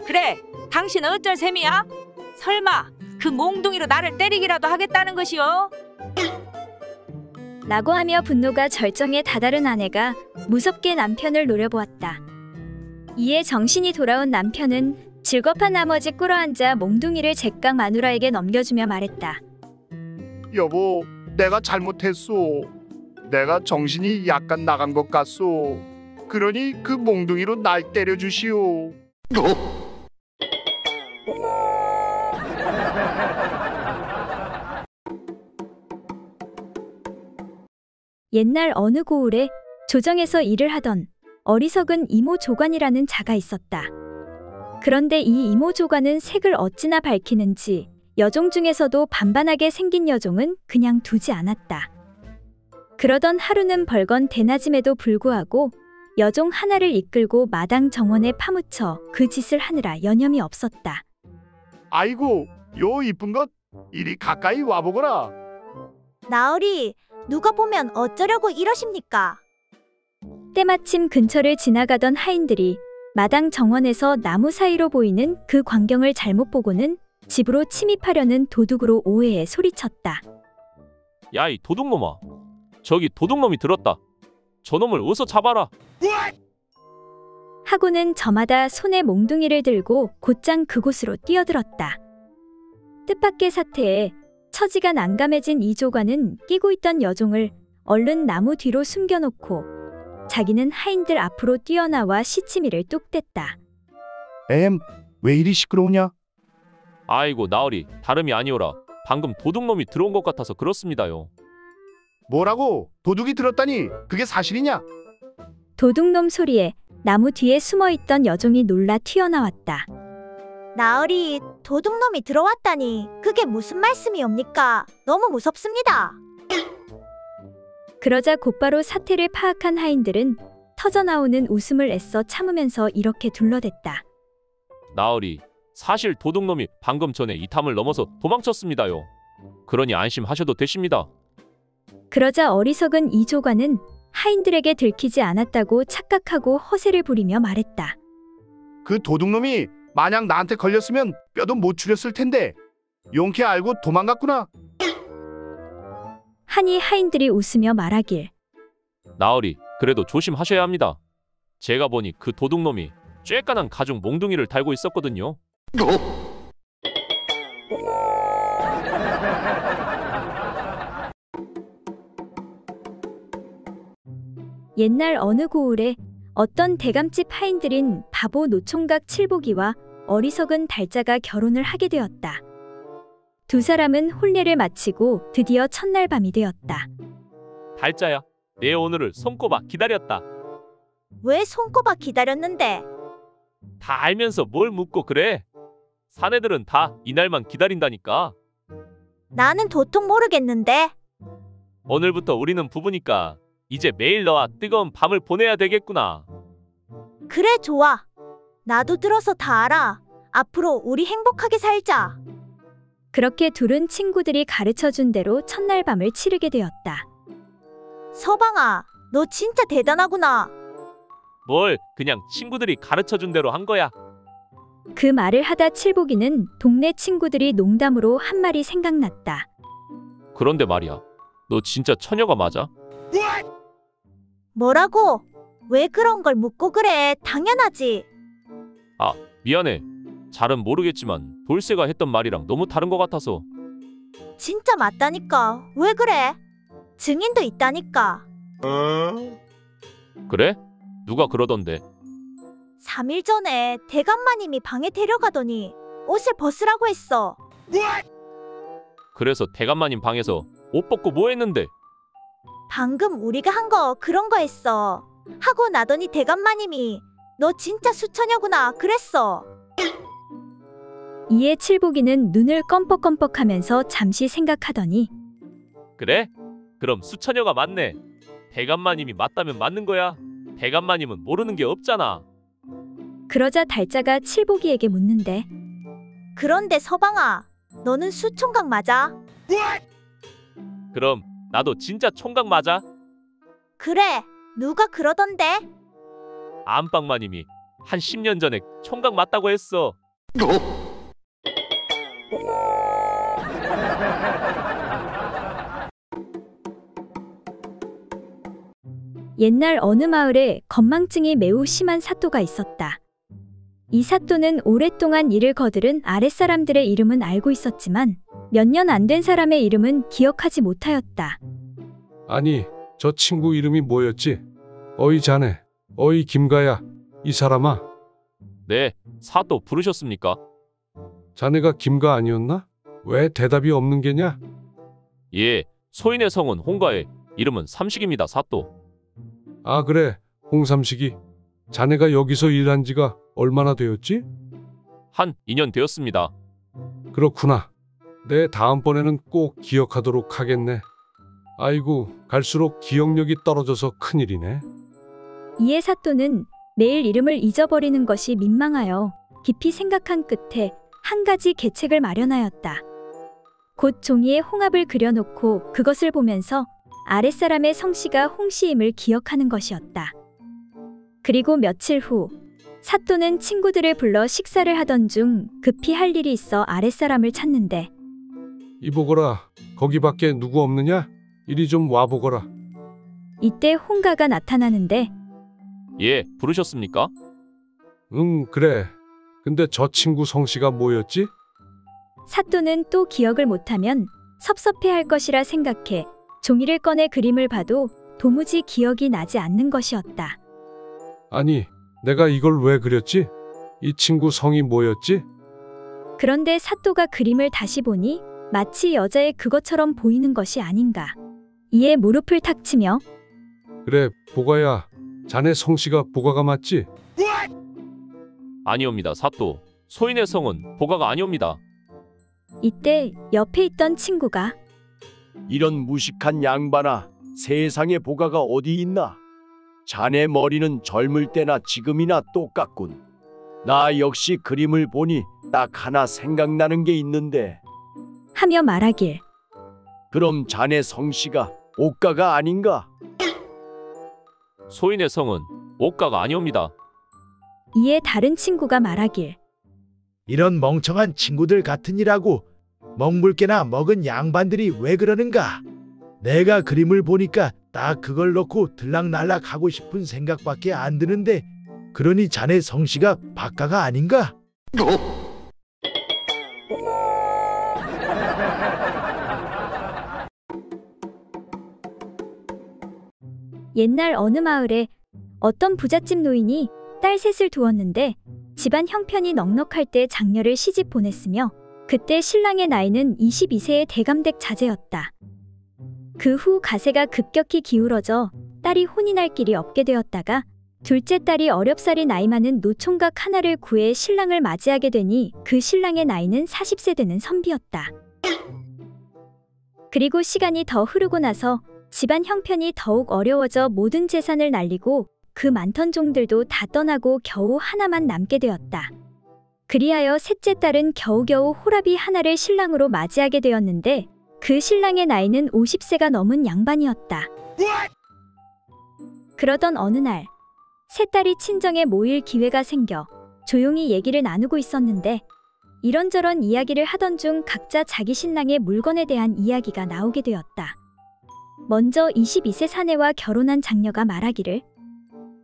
그래, 당신 어쩔 셈이야? 설마 그 몽둥이로 나를 때리기라도 하겠다는 것이요? 라고 하며 분노가 절정에 다다른 아내가 무섭게 남편을 노려보았다. 이에 정신이 돌아온 남편은 질겁한 나머지 꿇어앉아 몽둥이를 제깍 마누라에게 넘겨주며 말했다. 여보, 내가 잘못했소. 내가 정신이 약간 나간 것 같소. 그러니 그 몽둥이로 날 때려주시오. 옛날 어느 고을에 조정에서 일을 하던 어리석은 이모 조관이라는 자가 있었다. 그런데 이 이모 조관은 색을 어찌나 밝히는지 여종 중에서도 반반하게 생긴 여종은 그냥 두지 않았다. 그러던 하루는 벌건 대낮임에도 불구하고 여종 하나를 이끌고 마당 정원에 파묻혀 그 짓을 하느라 여념이 없었다. 아이고, 요 이쁜 것, 이리 가까이 와보거라. 나으리, 누가 보면 어쩌려고 이러십니까? 때마침 근처를 지나가던 하인들이 마당 정원에서 나무 사이로 보이는 그 광경을 잘못 보고는 집으로 침입하려는 도둑으로 오해해 소리쳤다. 야, 이 도둑놈아. 저기 도둑놈이 들었다. 저놈을 어서 잡아라. 하고는 저마다 손에 몽둥이를 들고 곧장 그곳으로 뛰어들었다. 뜻밖의 사태에 처지가 난감해진 이 조관은 끼고 있던 여종을 얼른 나무 뒤로 숨겨놓고 자기는 하인들 앞으로 뛰어나와 시치미를 뚝 뗐다. 왜 이리 시끄러우냐? 아이고 나으리, 다름이 아니오라. 방금 도둑놈이 들어온 것 같아서 그렇습니다요. 뭐라고? 도둑이 들었다니? 그게 사실이냐? 도둑놈 소리에 나무 뒤에 숨어있던 여종이 놀라 튀어나왔다. 나으리, 도둑놈이 들어왔다니 그게 무슨 말씀이옵니까? 너무 무섭습니다. 그러자 곧바로 사태를 파악한 하인들은 터져나오는 웃음을 애써 참으면서 이렇게 둘러댔다. 나으리, 사실 도둑놈이 방금 전에 이 탐을 넘어서 도망쳤습니다요. 그러니 안심하셔도 되십니다. 그러자 어리석은 이조관은 하인들에게 들키지 않았다고 착각하고 허세를 부리며 말했다. 그 도둑놈이 만약 나한테 걸렸으면 뼈도 못 추렸을 텐데 용케 알고 도망갔구나. 하니 하인들이 웃으며 말하길. 나으리, 그래도 조심하셔야 합니다. 제가 보니 그 도둑놈이 쬐깐한 가죽 몽둥이를 달고 있었거든요. 옛날 어느 고을에 어떤 대감집 하인들인 바보 노총각 칠복이와 어리석은 달자가 결혼을 하게 되었다. 두 사람은 혼례를 마치고 드디어 첫날 밤이 되었다. 달자야, 내 오늘을 손꼽아 기다렸다. 왜 손꼽아 기다렸는데? 다 알면서 뭘 묻고 그래? 사내들은 다 이날만 기다린다니까. 나는 도통 모르겠는데. 오늘부터 우리는 부부니까 이제 매일 너와 뜨거운 밤을 보내야 되겠구나. 그래, 좋아. 나도 들어서 다 알아. 앞으로 우리 행복하게 살자. 그렇게 둘은 친구들이 가르쳐준 대로 첫날 밤을 치르게 되었다. 서방아, 너 진짜 대단하구나. 뭘 그냥 친구들이 가르쳐준 대로 한 거야. 그 말을 하다 칠복이는 동네 친구들이 농담으로 한 말이 생각났다. 그런데 말이야, 너 진짜 처녀가 맞아? 뭐라고? 왜 그런 걸 묻고 그래? 당연하지. 아, 미안해. 잘은 모르겠지만 돌쇠가 했던 말이랑 너무 다른 것 같아서. 진짜 맞다니까. 왜 그래? 증인도 있다니까. 그래? 누가 그러던데? 3일 전에 대감마님이 방에 데려가더니 옷을 벗으라고 했어. 그래서 대감마님 방에서 옷 벗고 뭐 했는데? 방금 우리가 한 거 그런 거 했어. 하고 나더니 대감마님이 너 진짜 수처녀구나 그랬어. 이에 칠복이는 눈을 껌뻑껌뻑하면서 잠시 생각하더니 그래? 그럼 수처녀가 맞네. 대감마님이 맞다면 맞는 거야. 대감마님은 모르는 게 없잖아. 그러자 달자가 칠복이에게 묻는데. 그런데 서방아, 너는 수총각 맞아? 그럼 나도 진짜 총각 맞아? 그래, 누가 그러던데? 안방마님이 한 10년 전에 총각 맞다고 했어. 옛날 어느 마을에 건망증이 매우 심한 사또가 있었다. 이 사또는 오랫동안 일을 거들은 아랫사람들의 이름은 알고 있었지만 몇 년 안 된 사람의 이름은 기억하지 못하였다. 아니, 저 친구 이름이 뭐였지? 어이 자네, 어이 김가야, 이 사람아. 네, 사또 부르셨습니까? 자네가 김가 아니었나? 왜 대답이 없는 게냐? 예, 소인의 성은 홍가에 이름은 삼식입니다, 사또. 아 그래, 홍삼식이. 자네가 여기서 일한 지가 얼마나 되었지? 한 2년 되었습니다. 그렇구나. 내 다음번에는 꼭 기억하도록 하겠네. 아이고, 갈수록 기억력이 떨어져서 큰일이네. 이에 사또는 매일 이름을 잊어버리는 것이 민망하여 깊이 생각한 끝에 한 가지 계책을 마련하였다. 곧 종이에 홍합을 그려놓고 그것을 보면서 아랫사람의 성씨가 홍씨임을 기억하는 것이었다. 그리고 며칠 후 사또는 친구들을 불러 식사를 하던 중 급히 할 일이 있어 아랫사람을 찾는데. 이보거라, 거기 밖에 누구 없느냐? 이리 좀 와보거라. 이때 홍가가 나타나는데. 예, 부르셨습니까? 응, 그래. 근데 저 친구 성씨가 뭐였지? 사또는 또 기억을 못하면 섭섭해할 것이라 생각해 종이를 꺼내 그림을 봐도 도무지 기억이 나지 않는 것이었다. 아니, 내가 이걸 왜 그렸지? 이 친구 성이 뭐였지? 그런데 사또가 그림을 다시 보니 마치 여자의 그것처럼 보이는 것이 아닌가. 이에 무릎을 탁 치며. 그래, 보가야. 자네 성씨가 보가가 맞지? 아니옵니다, 사또. 소인의 성은 보가가 아니옵니다. 이때 옆에 있던 친구가. 이런 무식한 양반아, 세상에 보가가 어디 있나? 자네 머리는 젊을 때나 지금이나 똑같군. 나 역시 그림을 보니 딱 하나 생각나는 게 있는데. 하며 말하길. 그럼 자네 성씨가 옥가가 아닌가? 소인의 성은 옥가가 아니옵니다. 이에 다른 친구가 말하길. 이런 멍청한 친구들 같으니라고 먹물개나 먹은 양반들이 왜 그러는가? 내가 그림을 보니까 딱 그걸 넣고 들락날락 하고 싶은 생각밖에 안 드는데 그러니 자네 성씨가 박가가 아닌가? 옛날 어느 마을에 어떤 부잣집 노인이 딸 셋을 두었는데 집안 형편이 넉넉할 때 장녀를 시집 보냈으며 그때 신랑의 나이는 22세의 대감댁 자제였다. 그 후 가세가 급격히 기울어져 딸이 혼이 날 길이 없게 되었다가 둘째 딸이 어렵사리 나이 많은 노총각 하나를 구해 신랑을 맞이하게 되니 그 신랑의 나이는 40세 되는 선비였다. 그리고 시간이 더 흐르고 나서 집안 형편이 더욱 어려워져 모든 재산을 날리고 그 많던 종들도 다 떠나고 겨우 하나만 남게 되었다. 그리하여 셋째 딸은 겨우겨우 호라비 하나를 신랑으로 맞이하게 되었는데 그 신랑의 나이는 50세가 넘은 양반이었다. 그러던 어느 날 세 딸이 친정에 모일 기회가 생겨 조용히 얘기를 나누고 있었는데 이런저런 이야기를 하던 중 각자 자기 신랑의 물건에 대한 이야기가 나오게 되었다. 먼저 22세 사내와 결혼한 장녀가 말하기를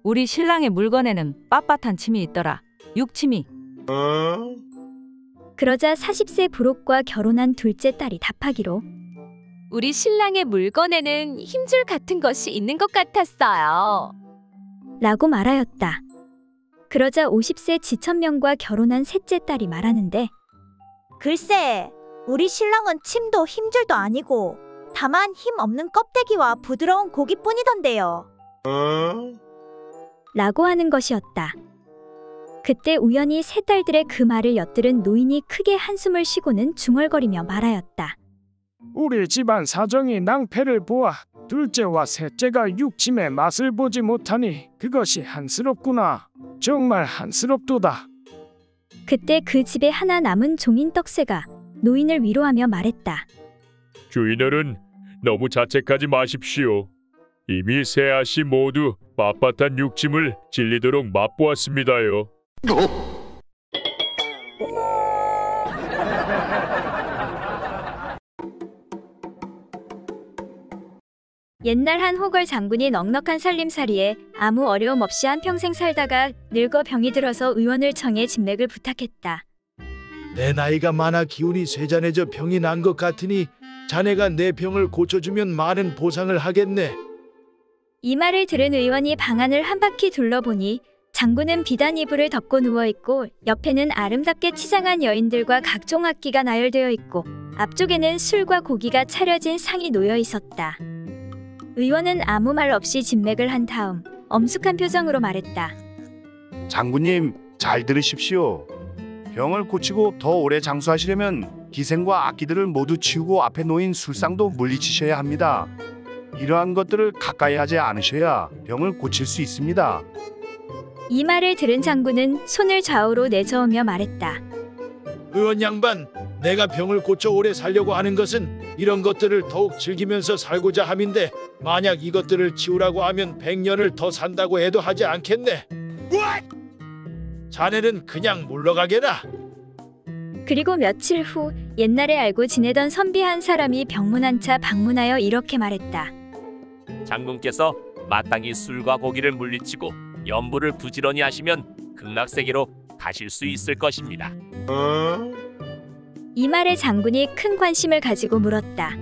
우리 신랑의 물건에는 빳빳한 침이 있더라. 육침이. 그러자 40세 부록과 결혼한 둘째 딸이 답하기로 우리 신랑의 물건에는 힘줄 같은 것이 있는 것 같았어요. 라고 말하였다. 그러자 50세 지천명과 결혼한 셋째 딸이 말하는데 글쎄, 우리 신랑은 침도 힘줄도 아니고 다만 힘 없는 껍데기와 부드러운 고기뿐이던데요. 라고 하는 것이었다. 그때 우연히 세 딸들의 그 말을 엿들은 노인이 크게 한숨을 쉬고는 중얼거리며 말하였다. 우리 집안 사정이 낭패를 보아 둘째와 셋째가 육침의 맛을 보지 못하니 그것이 한스럽구나. 정말 한스럽도다. 그때 그 집에 하나 남은 종인 떡새가 노인을 위로하며 말했다. 주인어른, 너무 자책하지 마십시오. 이미 세 아씨 모두 빳빳한 육침을 질리도록 맛보았습니다요. 옛날 한 호걸 장군이 넉넉한 살림살이에 아무 어려움 없이 한평생 살다가 늙어 병이 들어서 의원을 청해 진맥을 부탁했다. 내 나이가 많아 기운이 쇠잔해져 병이 난 것 같으니 자네가 내 병을 고쳐주면 많은 보상을 하겠네. 이 말을 들은 의원이 방안을 한 바퀴 둘러보니 장군은 비단 이불을 덮고 누워있고 옆에는 아름답게 치장한 여인들과 각종 악기가 나열되어 있고 앞쪽에는 술과 고기가 차려진 상이 놓여 있었다. 의원은 아무 말 없이 진맥을 한 다음 엄숙한 표정으로 말했다. 장군님, 잘 들으십시오. 병을 고치고 더 오래 장수하시려면 기생과 악기들을 모두 치우고 앞에 놓인 술상도 물리치셔야 합니다. 이러한 것들을 가까이 하지 않으셔야 병을 고칠 수 있습니다. 이 말을 들은 장군은 손을 좌우로 내저으며 말했다. 의원 양반, 내가 병을 고쳐 오래 살려고 하는 것은 이런 것들을 더욱 즐기면서 살고자 함인데 만약 이것들을 치우라고 하면 100년을 더 산다고 해도 하지 않겠네. 자네는 그냥 물러가게나. 그리고 며칠 후 옛날에 알고 지내던 선비 한 사람이 병문안차 방문하여 이렇게 말했다. 장군께서 마땅히 술과 고기를 물리치고 연부를 부지런히 하시면 극락세계로 가실 수 있을 것입니다. 이 말에 장군이 큰 관심을 가지고 물었다.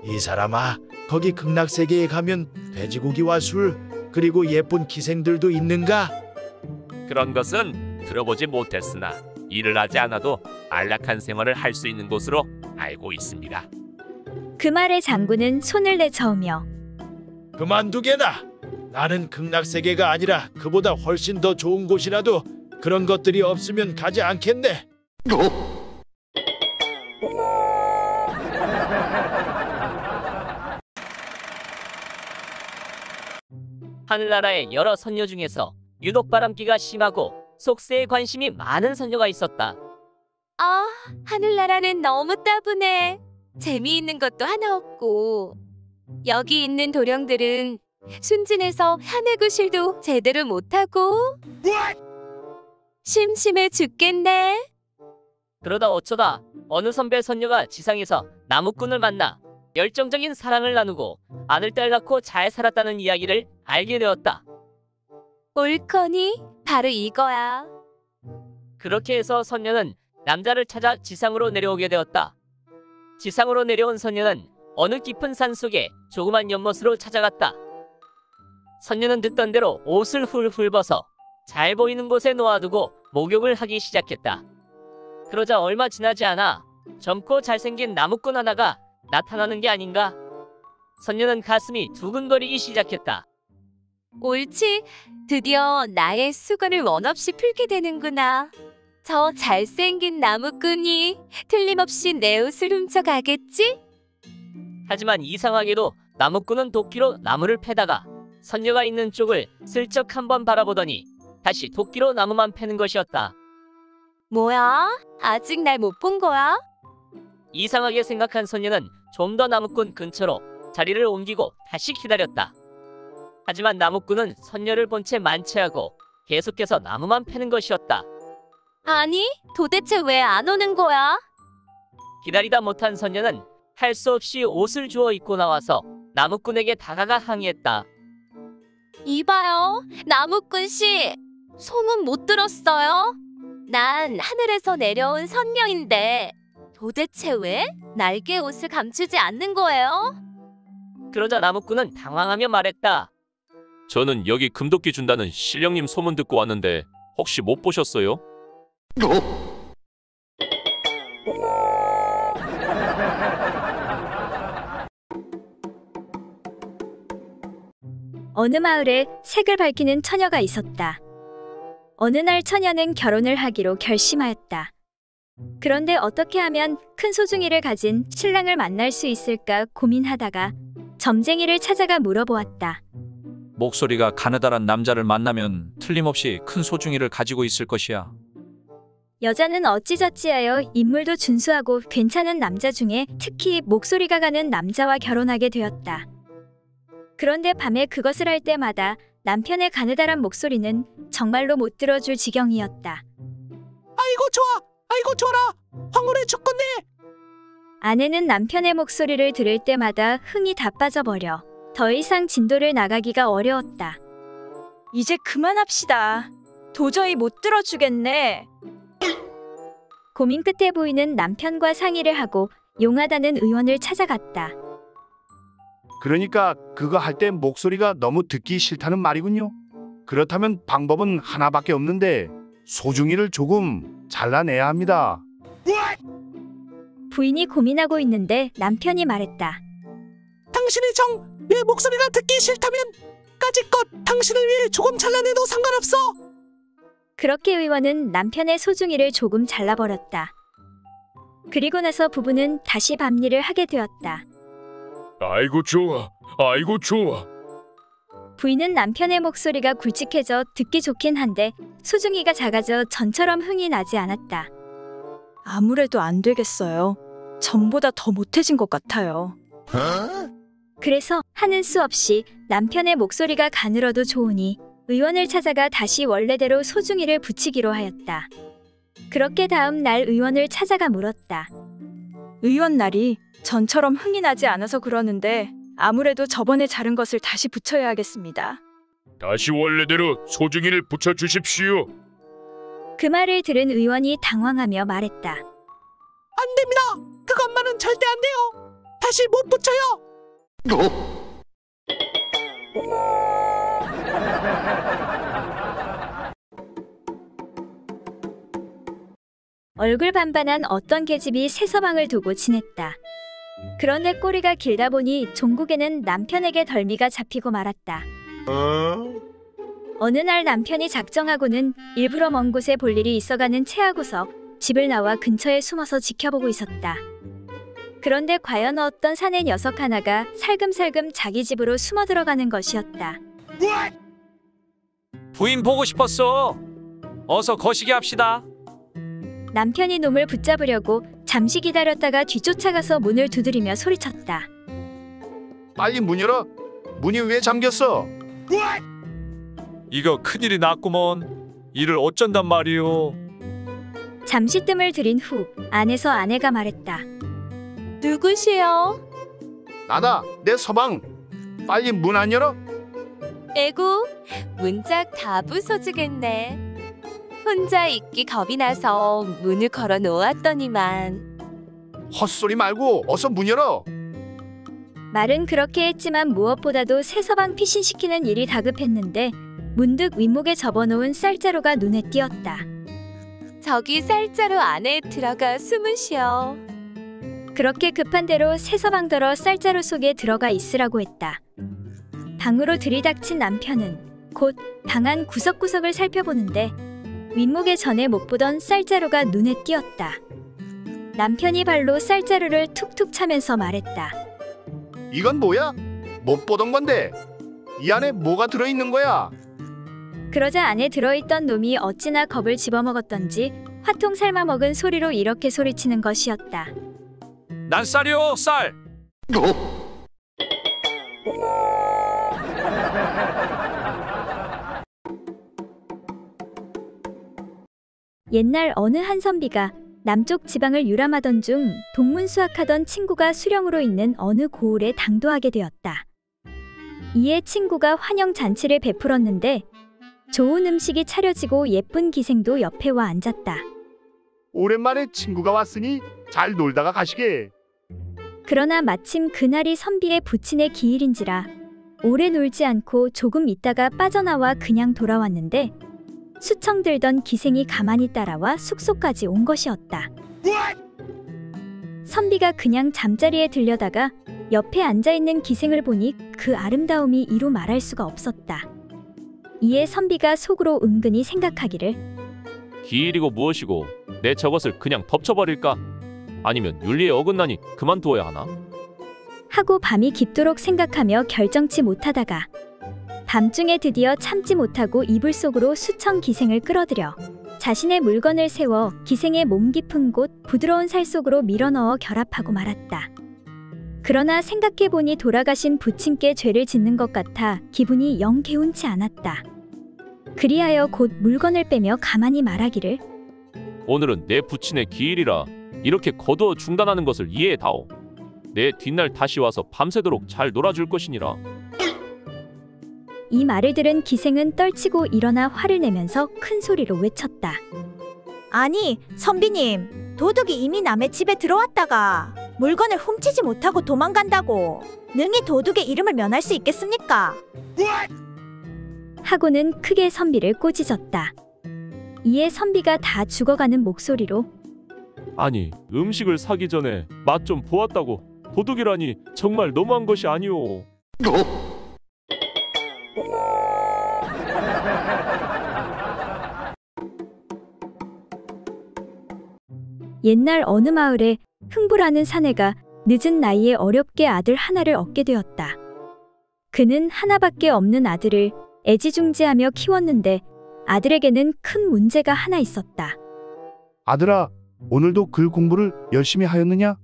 이 사람아, 거기 극락세계에 가면 돼지고기와 술 그리고 예쁜 기생들도 있는가? 그런 것은 들어보지 못했으나 일을 하지 않아도 안락한 생활을 할 수 있는 곳으로 알고 있습니다. 그 말에 장군은 손을 내저으며 그만두게나. 나는 극락세계가 아니라 그보다 훨씬 더 좋은 곳이라도 그런 것들이 없으면 가지 않겠네. 하늘나라의 여러 선녀 중에서 유독 바람기가 심하고 속세에 관심이 많은 선녀가 있었다. 아, 하늘나라는 너무 따분해. 재미있는 것도 하나 없고 여기 있는 도령들은 순진해서 하늘구실도 제대로 못하고 심심해 죽겠네. 그러다 어쩌다 어느 선배 선녀가 지상에서 나무꾼을 만나 열정적인 사랑을 나누고 아들딸 낳고 잘 살았다는 이야기를 알게 되었다. 옳거니? 바로 이거야. 그렇게 해서 선녀는 남자를 찾아 지상으로 내려오게 되었다. 지상으로 내려온 선녀는 어느 깊은 산 속에 조그만 연못으로 찾아갔다. 선녀는 듣던 대로 옷을 훌훌 벗어 잘 보이는 곳에 놓아두고 목욕을 하기 시작했다. 그러자 얼마 지나지 않아 젊고 잘생긴 나무꾼 하나가 나타나는 게 아닌가? 선녀는 가슴이 두근거리기 시작했다. 옳지. 드디어 나의 수건을 원없이 풀게 되는구나. 저 잘생긴 나무꾼이 틀림없이 내 옷을 훔쳐가겠지? 하지만 이상하게도 나무꾼은 도끼로 나무를 패다가 선녀가 있는 쪽을 슬쩍 한번 바라보더니 다시 도끼로 나무만 패는 것이었다. 뭐야? 아직 날 못 본 거야? 이상하게 생각한 선녀는 좀 더 나무꾼 근처로 자리를 옮기고 다시 기다렸다. 하지만 나무꾼은 선녀를 본 채 만취하고 계속해서 나무만 패는 것이었다. 아니, 도대체 왜 안 오는 거야? 기다리다 못한 선녀는 할 수 없이 옷을 주워 입고 나와서 나무꾼에게 다가가 항의했다. 이봐요, 나무꾼 씨. 소문 못 들었어요? 난 하늘에서 내려온 선녀인데 도대체 왜 날개 옷을 감추지 않는 거예요? 그러자 나무꾼은 당황하며 말했다. 저는 여기 금도끼 준다는 신령님 소문 듣고 왔는데 혹시 못 보셨어요? 어느 마을에 색을 밝히는 처녀가 있었다. 어느 날 처녀는 결혼을 하기로 결심하였다. 그런데 어떻게 하면 큰 소중이를 가진 신랑을 만날 수 있을까 고민하다가 점쟁이를 찾아가 물어보았다. 목소리가 가느다란 남자를 만나면 틀림없이 큰 소중이를 가지고 있을 것이야. 여자는 어찌저찌하여 인물도 준수하고 괜찮은 남자 중에 특히 목소리가 가는 남자와 결혼하게 되었다. 그런데 밤에 그것을 할 때마다 남편의 가느다란 목소리는 정말로 못 들어줄 지경이었다. 아이고 좋아! 아이고 좋아라! 황홀해 죽겠네! 아내는 남편의 목소리를 들을 때마다 흥이 다 빠져버려 더 이상 진도를 나가기가 어려웠다. 이제 그만합시다. 도저히 못 들어주겠네. 고민 끝에 보이는 남편과 상의를 하고 용하다는 의원을 찾아갔다. 그러니까 그거 할 때 목소리가 너무 듣기 싫다는 말이군요. 그렇다면 방법은 하나밖에 없는데 소중이를 조금 잘라내야 합니다. 부인이 고민하고 있는데 남편이 말했다. 당신의 정, 내 목소리가 듣기 싫다면 까짓것 당신을 위해 조금 잘라내도 상관없어. 그렇게 의원은 남편의 소중이를 조금 잘라버렸다. 그리고 나서 부부는 다시 밤일을 하게 되었다. 아이고 좋아, 아이고 좋아. 부인은 남편의 목소리가 굵직해져 듣기 좋긴 한데 소중이가 작아져 전처럼 흥이 나지 않았다. 아무래도 안 되겠어요. 전보다 더 못해진 것 같아요. 그래서 하는 수 없이 남편의 목소리가 가늘어도 좋으니 의원을 찾아가 다시 원래대로 소중이를 붙이기로 하였다. 그렇게 다음 날 의원을 찾아가 물었다. 의원 날이 전처럼 흥이 나지 않아서 그러는데 아무래도 저번에 자른 것을 다시 붙여야겠습니다. 다시 원래대로 소중이를 붙여주십시오. 그 말을 들은 의원이 당황하며 말했다. 안 됩니다. 그것만은 절대 안 돼요. 다시 못 붙여요. 얼굴 반반한 어떤 계집이 새 서방을 두고 지냈다. 그런데 꼬리가 길다 보니 종국에는 남편에게 덜미가 잡히고 말았다. 어느 날 남편이 작정하고는 일부러 먼 곳에 볼 일이 있어가는 체하고서 집을 나와 근처에 숨어서 지켜보고 있었다. 그런데 과연 어떤 사내 녀석 하나가 살금살금 자기 집으로 숨어 들어가는 것이었다. 부인 보고 싶었어. 어서 거시기 합시다. 남편이 놈을 붙잡으려고 잠시 기다렸다가 뒤쫓아가서 문을 두드리며 소리쳤다. 빨리 문 열어. 문이 왜 잠겼어? 이거 큰일이 났구먼. 이를 어쩐단 말이오. 잠시 뜸을 들인 후 안에서 아내가 말했다. 누구시여? 나다. 내 서방. 빨리 문 안 열어? 에구, 문짝 다 부서지겠네. 혼자 있기 겁이 나서 문을 걸어 놓았더니만. 헛소리 말고 어서 문 열어. 말은 그렇게 했지만 무엇보다도 새 서방 피신시키는 일이 다급했는데 문득 윗목에 접어놓은 쌀자루가 눈에 띄었다. 저기 쌀자루 안에 들어가 숨으시오. 그렇게 급한 대로 새 서방더러 쌀자루 속에 들어가 있으라고 했다. 방으로 들이닥친 남편은 곧 방 안 구석구석을 살펴보는데 윗목에 전에 못 보던 쌀자루가 눈에 띄었다. 남편이 발로 쌀자루를 툭툭 차면서 말했다. 이건 뭐야? 못 보던 건데. 이 안에 뭐가 들어있는 거야? 그러자 안에 들어있던 놈이 어찌나 겁을 집어먹었던지 화통 삶아먹은 소리로 이렇게 소리치는 것이었다. 난 쌀이요, 쌀. 옛날 어느 한 선비가 남쪽 지방을 유람하던 중 동문수학하던 친구가 수령으로 있는 어느 고을에 당도하게 되었다. 이에 친구가 환영 잔치를 베풀었는데 좋은 음식이 차려지고 예쁜 기생도 옆에 와 앉았다. 오랜만에 친구가 왔으니 잘 놀다가 가시게. 그러나 마침 그날이 선비의 부친의 기일인지라 오래 놀지 않고 조금 있다가 빠져나와 그냥 돌아왔는데 수청 들던 기생이 가만히 따라와 숙소까지 온 것이었다. 선비가 그냥 잠자리에 들려다가 옆에 앉아있는 기생을 보니 그 아름다움이 이루 말할 수가 없었다. 이에 선비가 속으로 은근히 생각하기를 기일이고 무엇이고 내 저것을 그냥 덮쳐버릴까? 아니면 윤리에 어긋나니 그만두어야 하나? 하고 밤이 깊도록 생각하며 결정치 못하다가 밤중에 드디어 참지 못하고 이불 속으로 수청 기생을 끌어들여 자신의 물건을 세워 기생의 몸 깊은 곳 부드러운 살 속으로 밀어넣어 결합하고 말았다. 그러나 생각해보니 돌아가신 부친께 죄를 짓는 것 같아 기분이 영 개운치 않았다. 그리하여 곧 물건을 빼며 가만히 말하기를 오늘은 내 부친의 기일이라 이렇게 거두어 중단하는 것을 이해해다오. 내 뒷날 다시 와서 밤새도록 잘 놀아줄 것이니라. 이 말을 들은 기생은 떨치고 일어나 화를 내면서 큰 소리로 외쳤다. 아니, 선비님, 도둑이 이미 남의 집에 들어왔다가 물건을 훔치지 못하고 도망간다고 능히 도둑의 이름을 면할 수 있겠습니까? 하고는 크게 선비를 꼬지졌다. 이에 선비가 다 죽어가는 목소리로 아니, 음식을 사기 전에 맛 좀 보았다고 도둑이라니 정말 너무한 것이 아니오. 옛날 어느 마을에 흥부라는 사내가 늦은 나이에 어렵게 아들 하나를 얻게 되었다. 그는 하나밖에 없는 아들을 애지중지하며 키웠는데 아들에게는 큰 문제가 하나 있었다. 아들아, 오늘도 글 공부를 열심히 하였느냐?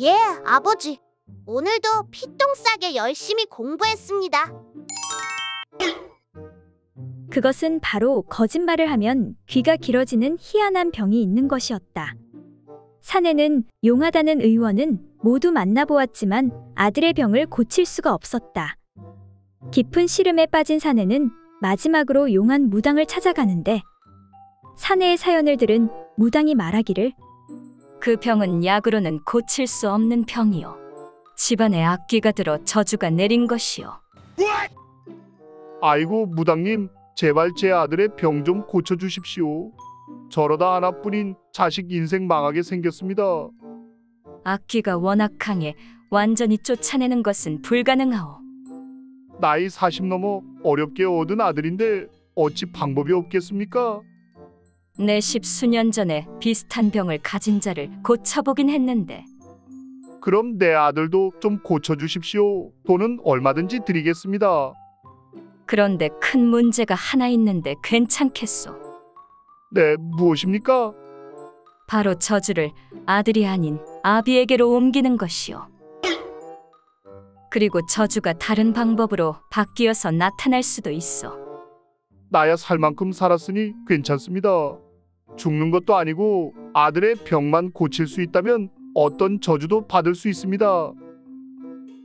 예, 아버지. 오늘도 피똥 싸게 열심히 공부했습니다. 그것은 바로 거짓말을 하면 귀가 길어지는 희한한 병이 있는 것이었다. 사내는 용하다는 의원은 모두 만나보았지만 아들의 병을 고칠 수가 없었다. 깊은 시름에 빠진 사내는 마지막으로 용한 무당을 찾아가는데 사내의 사연을 들은 무당이 말하기를 그 병은 약으로는 고칠 수 없는 병이요. 집안에 악귀가 들어 저주가 내린 것이요. 아이고 무당님, 제발 제 아들의 병 좀 고쳐주십시오. 저러다 하나뿐인 자식 인생 망하게 생겼습니다. 악귀가 워낙 강해 완전히 쫓아내는 것은 불가능하오. 나이 40 넘어 어렵게 얻은 아들인데 어찌 방법이 없겠습니까? 내 10수년 전에 비슷한 병을 가진 자를 고쳐보긴 했는데. 그럼 내 아들도 좀 고쳐주십시오. 돈은 얼마든지 드리겠습니다. 그런데 큰 문제가 하나 있는데 괜찮겠소? 네, 무엇입니까? 바로 저주를 아들이 아닌 아비에게로 옮기는 것이요. 그리고 저주가 다른 방법으로 바뀌어서 나타날 수도 있어. 나야 살 만큼 살았으니 괜찮습니다. 죽는 것도 아니고 아들의 병만 고칠 수 있다면 어떤 저주도 받을 수 있습니다.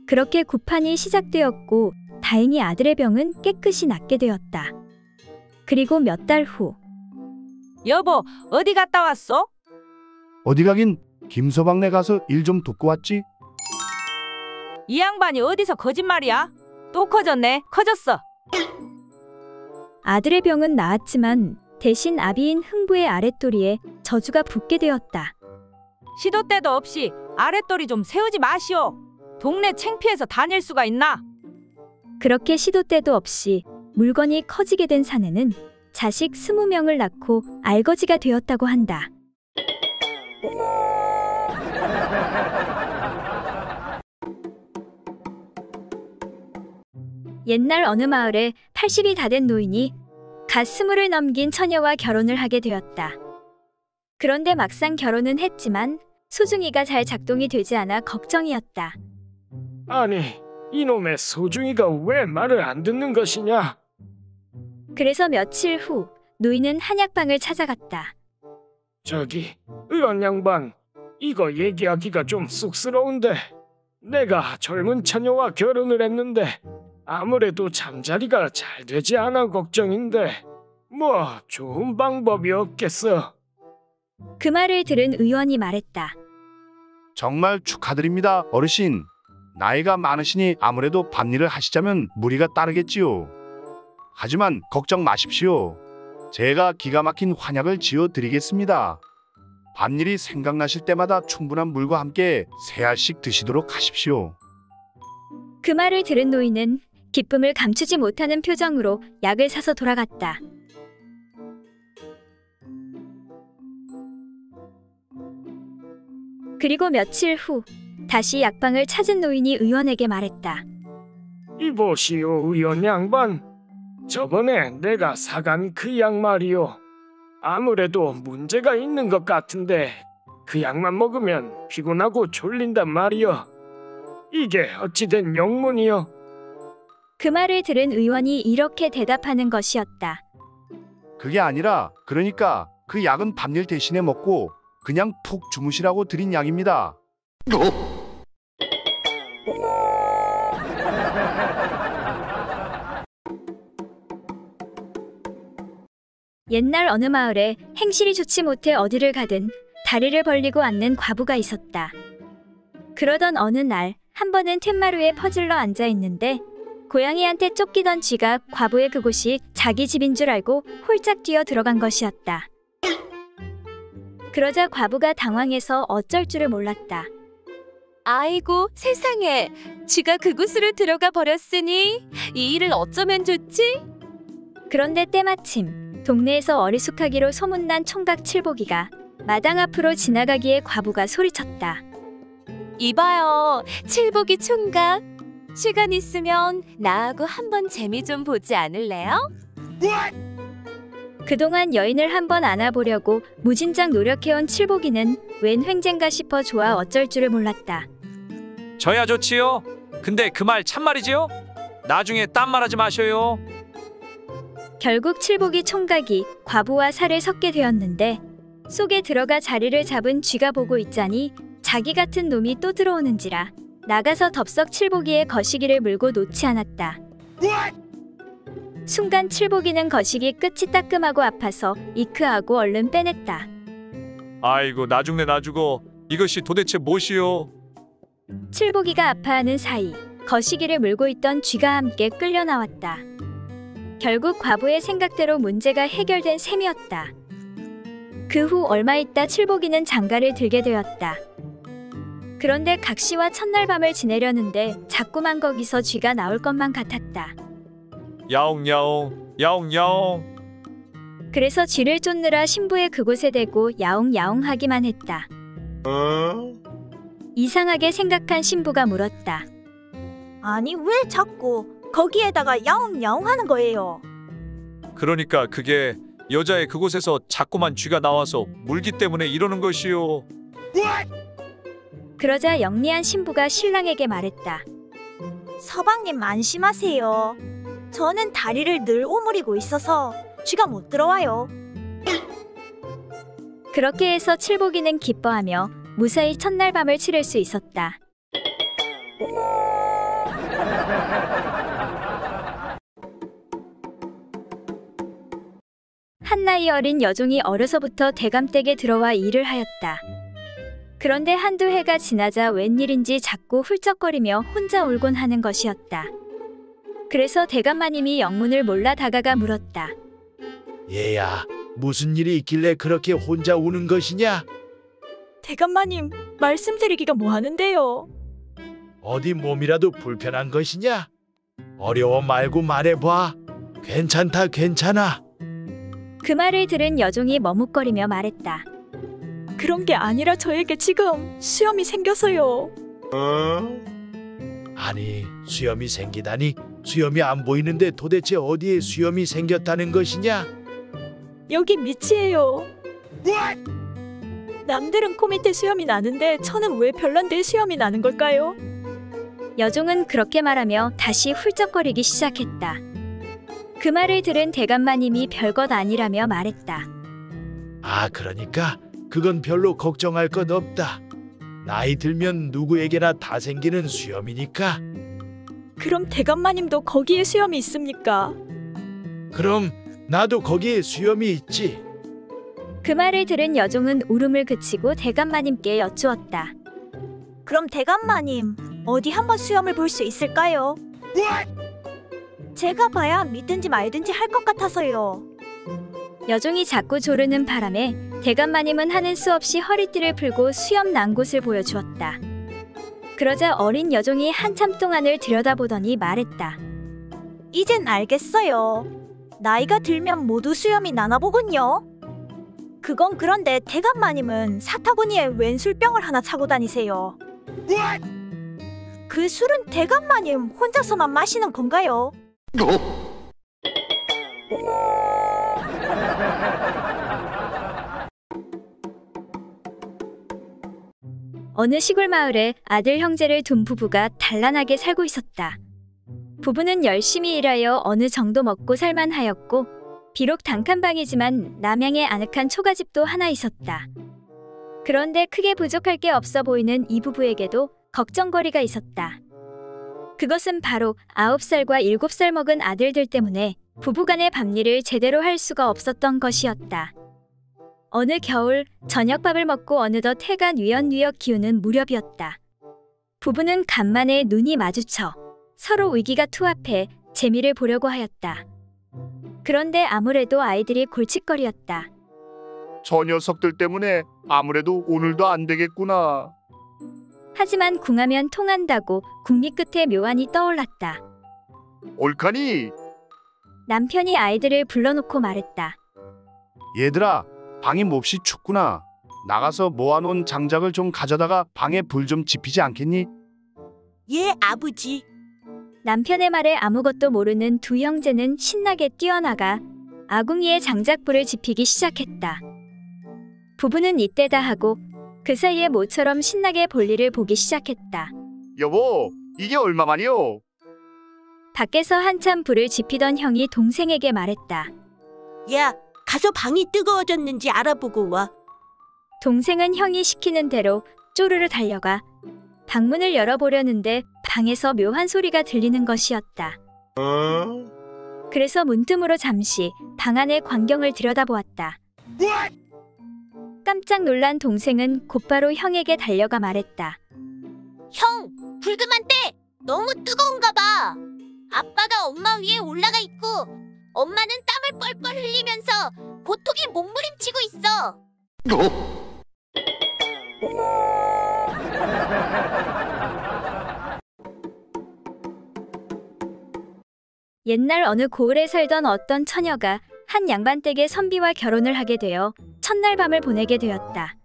그렇게 구판이 시작되었고 다행히 아들의 병은 깨끗이 낫게 되었다. 그리고 몇 달 후, 여보, 어디 갔다 왔어? 어디 가긴 김서방네 가서 일 좀 돕고 왔지. 이 양반이 어디서 거짓말이야? 또 커졌네. 커졌어. 아들의 병은 나았지만 대신 아비인 흥부의 아랫도리에 저주가 붙게 되었다. 시도 때도 없이 아랫도리 좀 세우지 마시오. 동네 창피해서 다닐 수가 있나? 그렇게 시도 때도 없이 물건이 커지게 된 사내는 자식 20명을 낳고 알거지가 되었다고 한다. 옛날 어느 마을에 80이 다 된 노인이 갓 20을 넘긴 처녀와 결혼을 하게 되었다. 그런데 막상 결혼은 했지만 소중이가 잘 작동이 되지 않아 걱정이었다. 아니, 이놈의 소중이가 왜 말을 안 듣는 것이냐? 그래서 며칠 후 노인은 한약방을 찾아갔다. 저기, 의원 양반, 이거 얘기하기가 좀 쑥스러운데 내가 젊은 처녀와 결혼을 했는데 아무래도 잠자리가 잘 되지 않아 걱정인데 뭐 좋은 방법이 없겠어? 그 말을 들은 의원이 말했다. 정말 축하드립니다, 어르신. 나이가 많으시니 아무래도 밭일을 하시자면 무리가 따르겠지요. 하지만 걱정 마십시오. 제가 기가 막힌 환약을 지어드리겠습니다. 밭일이 생각나실 때마다 충분한 물과 함께 3알씩 드시도록 하십시오. 그 말을 들은 노인은 기쁨을 감추지 못하는 표정으로 약을 사서 돌아갔다. 그리고 며칠 후 다시 약방을 찾은 노인이 의원에게 말했다. 이보시오, 의원 양반. 저번에 내가 사간 그 약 말이오. 아무래도 문제가 있는 것 같은데 그 약만 먹으면 피곤하고 졸린단 말이오. 이게 어찌된 영문이오? 그 말을 들은 의원이 이렇게 대답하는 것이었다. 그게 아니라 그러니까 그 약은 밭일 대신에 먹고 그냥 푹 주무시라고 드린 약입니다. 옛날 어느 마을에 행실이 좋지 못해 어디를 가든 다리를 벌리고 앉는 과부가 있었다. 그러던 어느 날 한 번은 툇마루에 퍼질러 앉아 있는데 고양이한테 쫓기던 쥐가 과부의 그곳이 자기 집인 줄 알고 홀짝 뛰어 들어간 것이었다. 그러자 과부가 당황해서 어쩔 줄을 몰랐다. 아이고 세상에, 쥐가 그곳으로 들어가 버렸으니 이 일을 어쩌면 좋지? 그런데 때마침 동네에서 어리숙하기로 소문난 총각 칠복이가 마당 앞으로 지나가기에 과부가 소리쳤다. 이봐요, 칠복이 총각. 시간 있으면 나하고 한번 재미 좀 보지 않을래요? 그동안 여인을 한번 안아보려고 무진장 노력해온 칠복이는 웬 횡재인가 싶어 좋아 어쩔 줄을 몰랐다. 저야 좋지요. 근데 그 말 참말이지요? 나중에 딴 말하지 마셔요. 결국 칠복이 총각이 과부와 살을 섞게 되었는데 속에 들어가 자리를 잡은 쥐가 보고 있자니 자기 같은 놈이 또 들어오는지라 나가서 덥석 칠복이의 거시기를 물고 놓지 않았다. 순간 칠복이는 거시기 끝이 따끔하고 아파서 이크하고 얼른 빼냈다. 아이고 나 죽네 나 죽어. 이것이 도대체 무엇이요? 칠복이가 아파하는 사이 거시기를 물고 있던 쥐가 함께 끌려 나왔다. 결국 과부의 생각대로 문제가 해결된 셈이었다. 그 후 얼마 있다 칠복이는 장가를 들게 되었다. 그런데 각시와 첫날 밤을 지내려는데 자꾸만 거기서 쥐가 나올 것만 같았다. 야옹야옹 야옹야옹. 그래서 쥐를 쫓느라 신부의 그곳에 대고 야옹야옹하기만 했다. 이상하게 생각한 신부가 물었다. 아니 왜 자꾸 거기에다가 야옹야옹 하는 거예요? 그러니까 그게 여자의 그곳에서 자꾸만 쥐가 나와서 물기 때문에 이러는 것이요. 그러자 영리한 신부가 신랑에게 말했다. 서방님 안심하세요. 저는 다리를 늘 오므리고 있어서 쥐가 못 들어와요. 그렇게 해서 칠복이는 기뻐하며 무사히 첫날 밤을 치를 수 있었다. 한 나이 어린 여종이 어려서부터 대감댁에 들어와 일을 하였다. 그런데 한두 해가 지나자 웬일인지 자꾸 훌쩍거리며 혼자 울곤 하는 것이었다. 그래서 대감마님이 영문을 몰라 다가가 물었다. 얘야, 무슨 일이 있길래 그렇게 혼자 우는 것이냐? 대감마님, 말씀드리기가 뭐하는데요. 어디 몸이라도 불편한 것이냐? 어려워 말고 말해봐. 괜찮다, 괜찮아. 그 말을 들은 여종이 머뭇거리며 말했다. 그런 게 아니라 저에게 지금 수염이 생겨서요. 아니, 수염이 생기다니. 수염이 안 보이는데 도대체 어디에 수염이 생겼다는 것이냐? 여기 밑이에요. 남들은 코 밑에 수염이 나는데 저는 왜 별난데 수염이 나는 걸까요? 여종은 그렇게 말하며 다시 훌쩍거리기 시작했다. 그 말을 들은 대감마님이 별것 아니라며 말했다. 아, 그러니까 그건 별로 걱정할 것 없다. 나이 들면 누구에게나 다 생기는 수염이니까. 그럼 대감마님도 거기에 수염이 있습니까? 그럼 나도 거기에 수염이 있지. 그 말을 들은 여종은 울음을 그치고 대감마님께 여쭈었다. 그럼 대감마님, 어디 한번 수염을 볼 수 있을까요? 제가 봐야 믿든지 말든지 할 것 같아서요. 여종이 자꾸 조르는 바람에 대감마님은 하는 수 없이 허리띠를 풀고 수염 난 곳을 보여주었다. 그러자 어린 여종이 한참 동안을 들여다보더니 말했다. 이젠 알겠어요. 나이가 들면 모두 수염이 나나 보군요. 그건 그런데 대감마님은 사타구니에 웬 술병을 하나 차고 다니세요. 그 술은 대감마님 혼자서만 마시는 건가요? 어느 시골 마을에 아들 형제를 둔 부부가 단란하게 살고 있었다. 부부는 열심히 일하여 어느 정도 먹고 살만하였고 비록 단칸방이지만 남양에 아늑한 초가집도 하나 있었다. 그런데 크게 부족할 게 없어 보이는 이 부부에게도 걱정거리가 있었다. 그것은 바로 9살과 7살 먹은 아들들 때문에 부부간의 밥일을 제대로 할 수가 없었던 것이었다. 어느 겨울 저녁밥을 먹고 어느덧 해가 뉘엿뉘엿 기우는 무렵이었다. 부부는 간만에 눈이 마주쳐 서로 위기가 투합해 재미를 보려고 하였다. 그런데 아무래도 아이들이 골칫거리였다. 저 녀석들 때문에 아무래도 오늘도 안 되겠구나. 하지만 궁하면 통한다고 궁리 끝에 묘안이 떠올랐다. 옳카니? 남편이 아이들을 불러놓고 말했다. 얘들아, 방이 몹시 춥구나. 나가서 모아놓은 장작을 좀 가져다가 방에 불 좀 지피지 않겠니? 예, 아버지. 남편의 말에 아무것도 모르는 두 형제는 신나게 뛰어나가 아궁이에 장작불을 지피기 시작했다. 부부는 이때다 하고 그 사이에 모처럼 신나게 볼일을 보기 시작했다. 여보, 이게 얼마만이요? 밖에서 한참 불을 지피던 형이 동생에게 말했다. 야, 가서 방이 뜨거워졌는지 알아보고 와. 동생은 형이 시키는 대로 쪼르르 달려가 방문을 열어보려는데 방에서 묘한 소리가 들리는 것이었다. 그래서 문틈으로 잠시 방 안의 광경을 들여다보았다. 깜짝 놀란 동생은 곧바로 형에게 달려가 말했다. 형, 불 그만 떼! 너무 뜨거운가 봐. 아빠가 엄마 위에 올라가 있고 엄마는 땀을 뻘뻘 흘리면서 고통에 몸부림치고 있어. 옛날 어느 고을에 살던 어떤 처녀가 한 양반댁의 선비와 결혼을 하게 되어 첫날 밤을 보내게 되었다.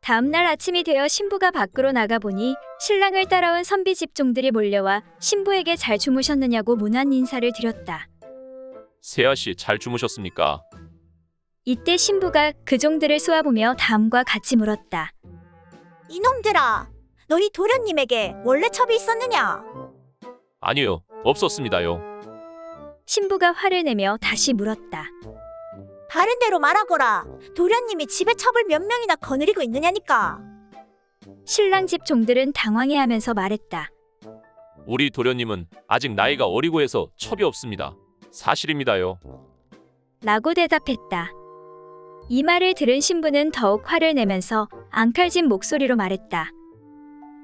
다음날 아침이 되어 신부가 밖으로 나가보니 신랑을 따라온 선비 집종들이 몰려와 신부에게 잘 주무셨느냐고 문안 인사를 드렸다. 세아 씨 잘 주무셨습니까? 이때 신부가 그 종들을 쏘아보며 다음과 같이 물었다. 이놈들아, 너희 도련님에게 원래 첩이 있었느냐? 아니요, 없었습니다요. 신부가 화를 내며 다시 물었다. 바른 대로 말하거라. 도련님이 집에 첩을 몇 명이나 거느리고 있느냐니까. 신랑 집 종들은 당황해하면서 말했다. 우리 도련님은 아직 나이가 어리고 해서 첩이 없습니다. 사실입니다요. 라고 대답했다. 이 말을 들은 신부는 더욱 화를 내면서 앙칼진 목소리로 말했다.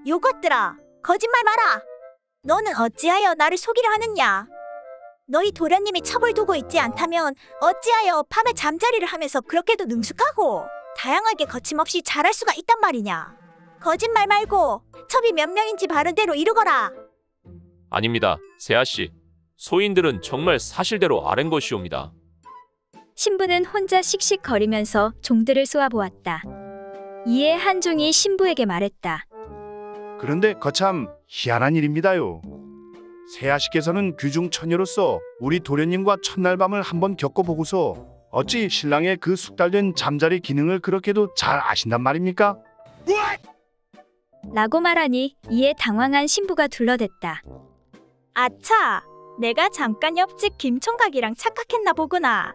요것들아, 거짓말 마라. 너는 어찌하여 나를 속이려 하느냐? 너희 도련님이 첩을 두고 있지 않다면 어찌하여 밤에 잠자리를 하면서 그렇게도 능숙하고 다양하게 거침없이 잘할 수가 있단 말이냐? 거짓말 말고 첩이 몇 명인지 바른 대로 이루거라. 아닙니다, 세아씨. 소인들은 정말 사실대로 아랜 것이옵니다. 신부는 혼자 씩씩거리면서 종들을 쏘아보았다. 이에 한 종이 신부에게 말했다. 그런데 거참 희한한 일입니다요. 세아씨께서는 귀중 처녀로서 우리 도련님과 첫날 밤을 한번 겪어보고서 어찌 신랑의 그 숙달된 잠자리 기능을 그렇게도 잘 아신단 말입니까? 라고 말하니 이에 당황한 신부가 둘러댔다. 아차, 내가 잠깐 옆집 김총각이랑 착각했나 보구나.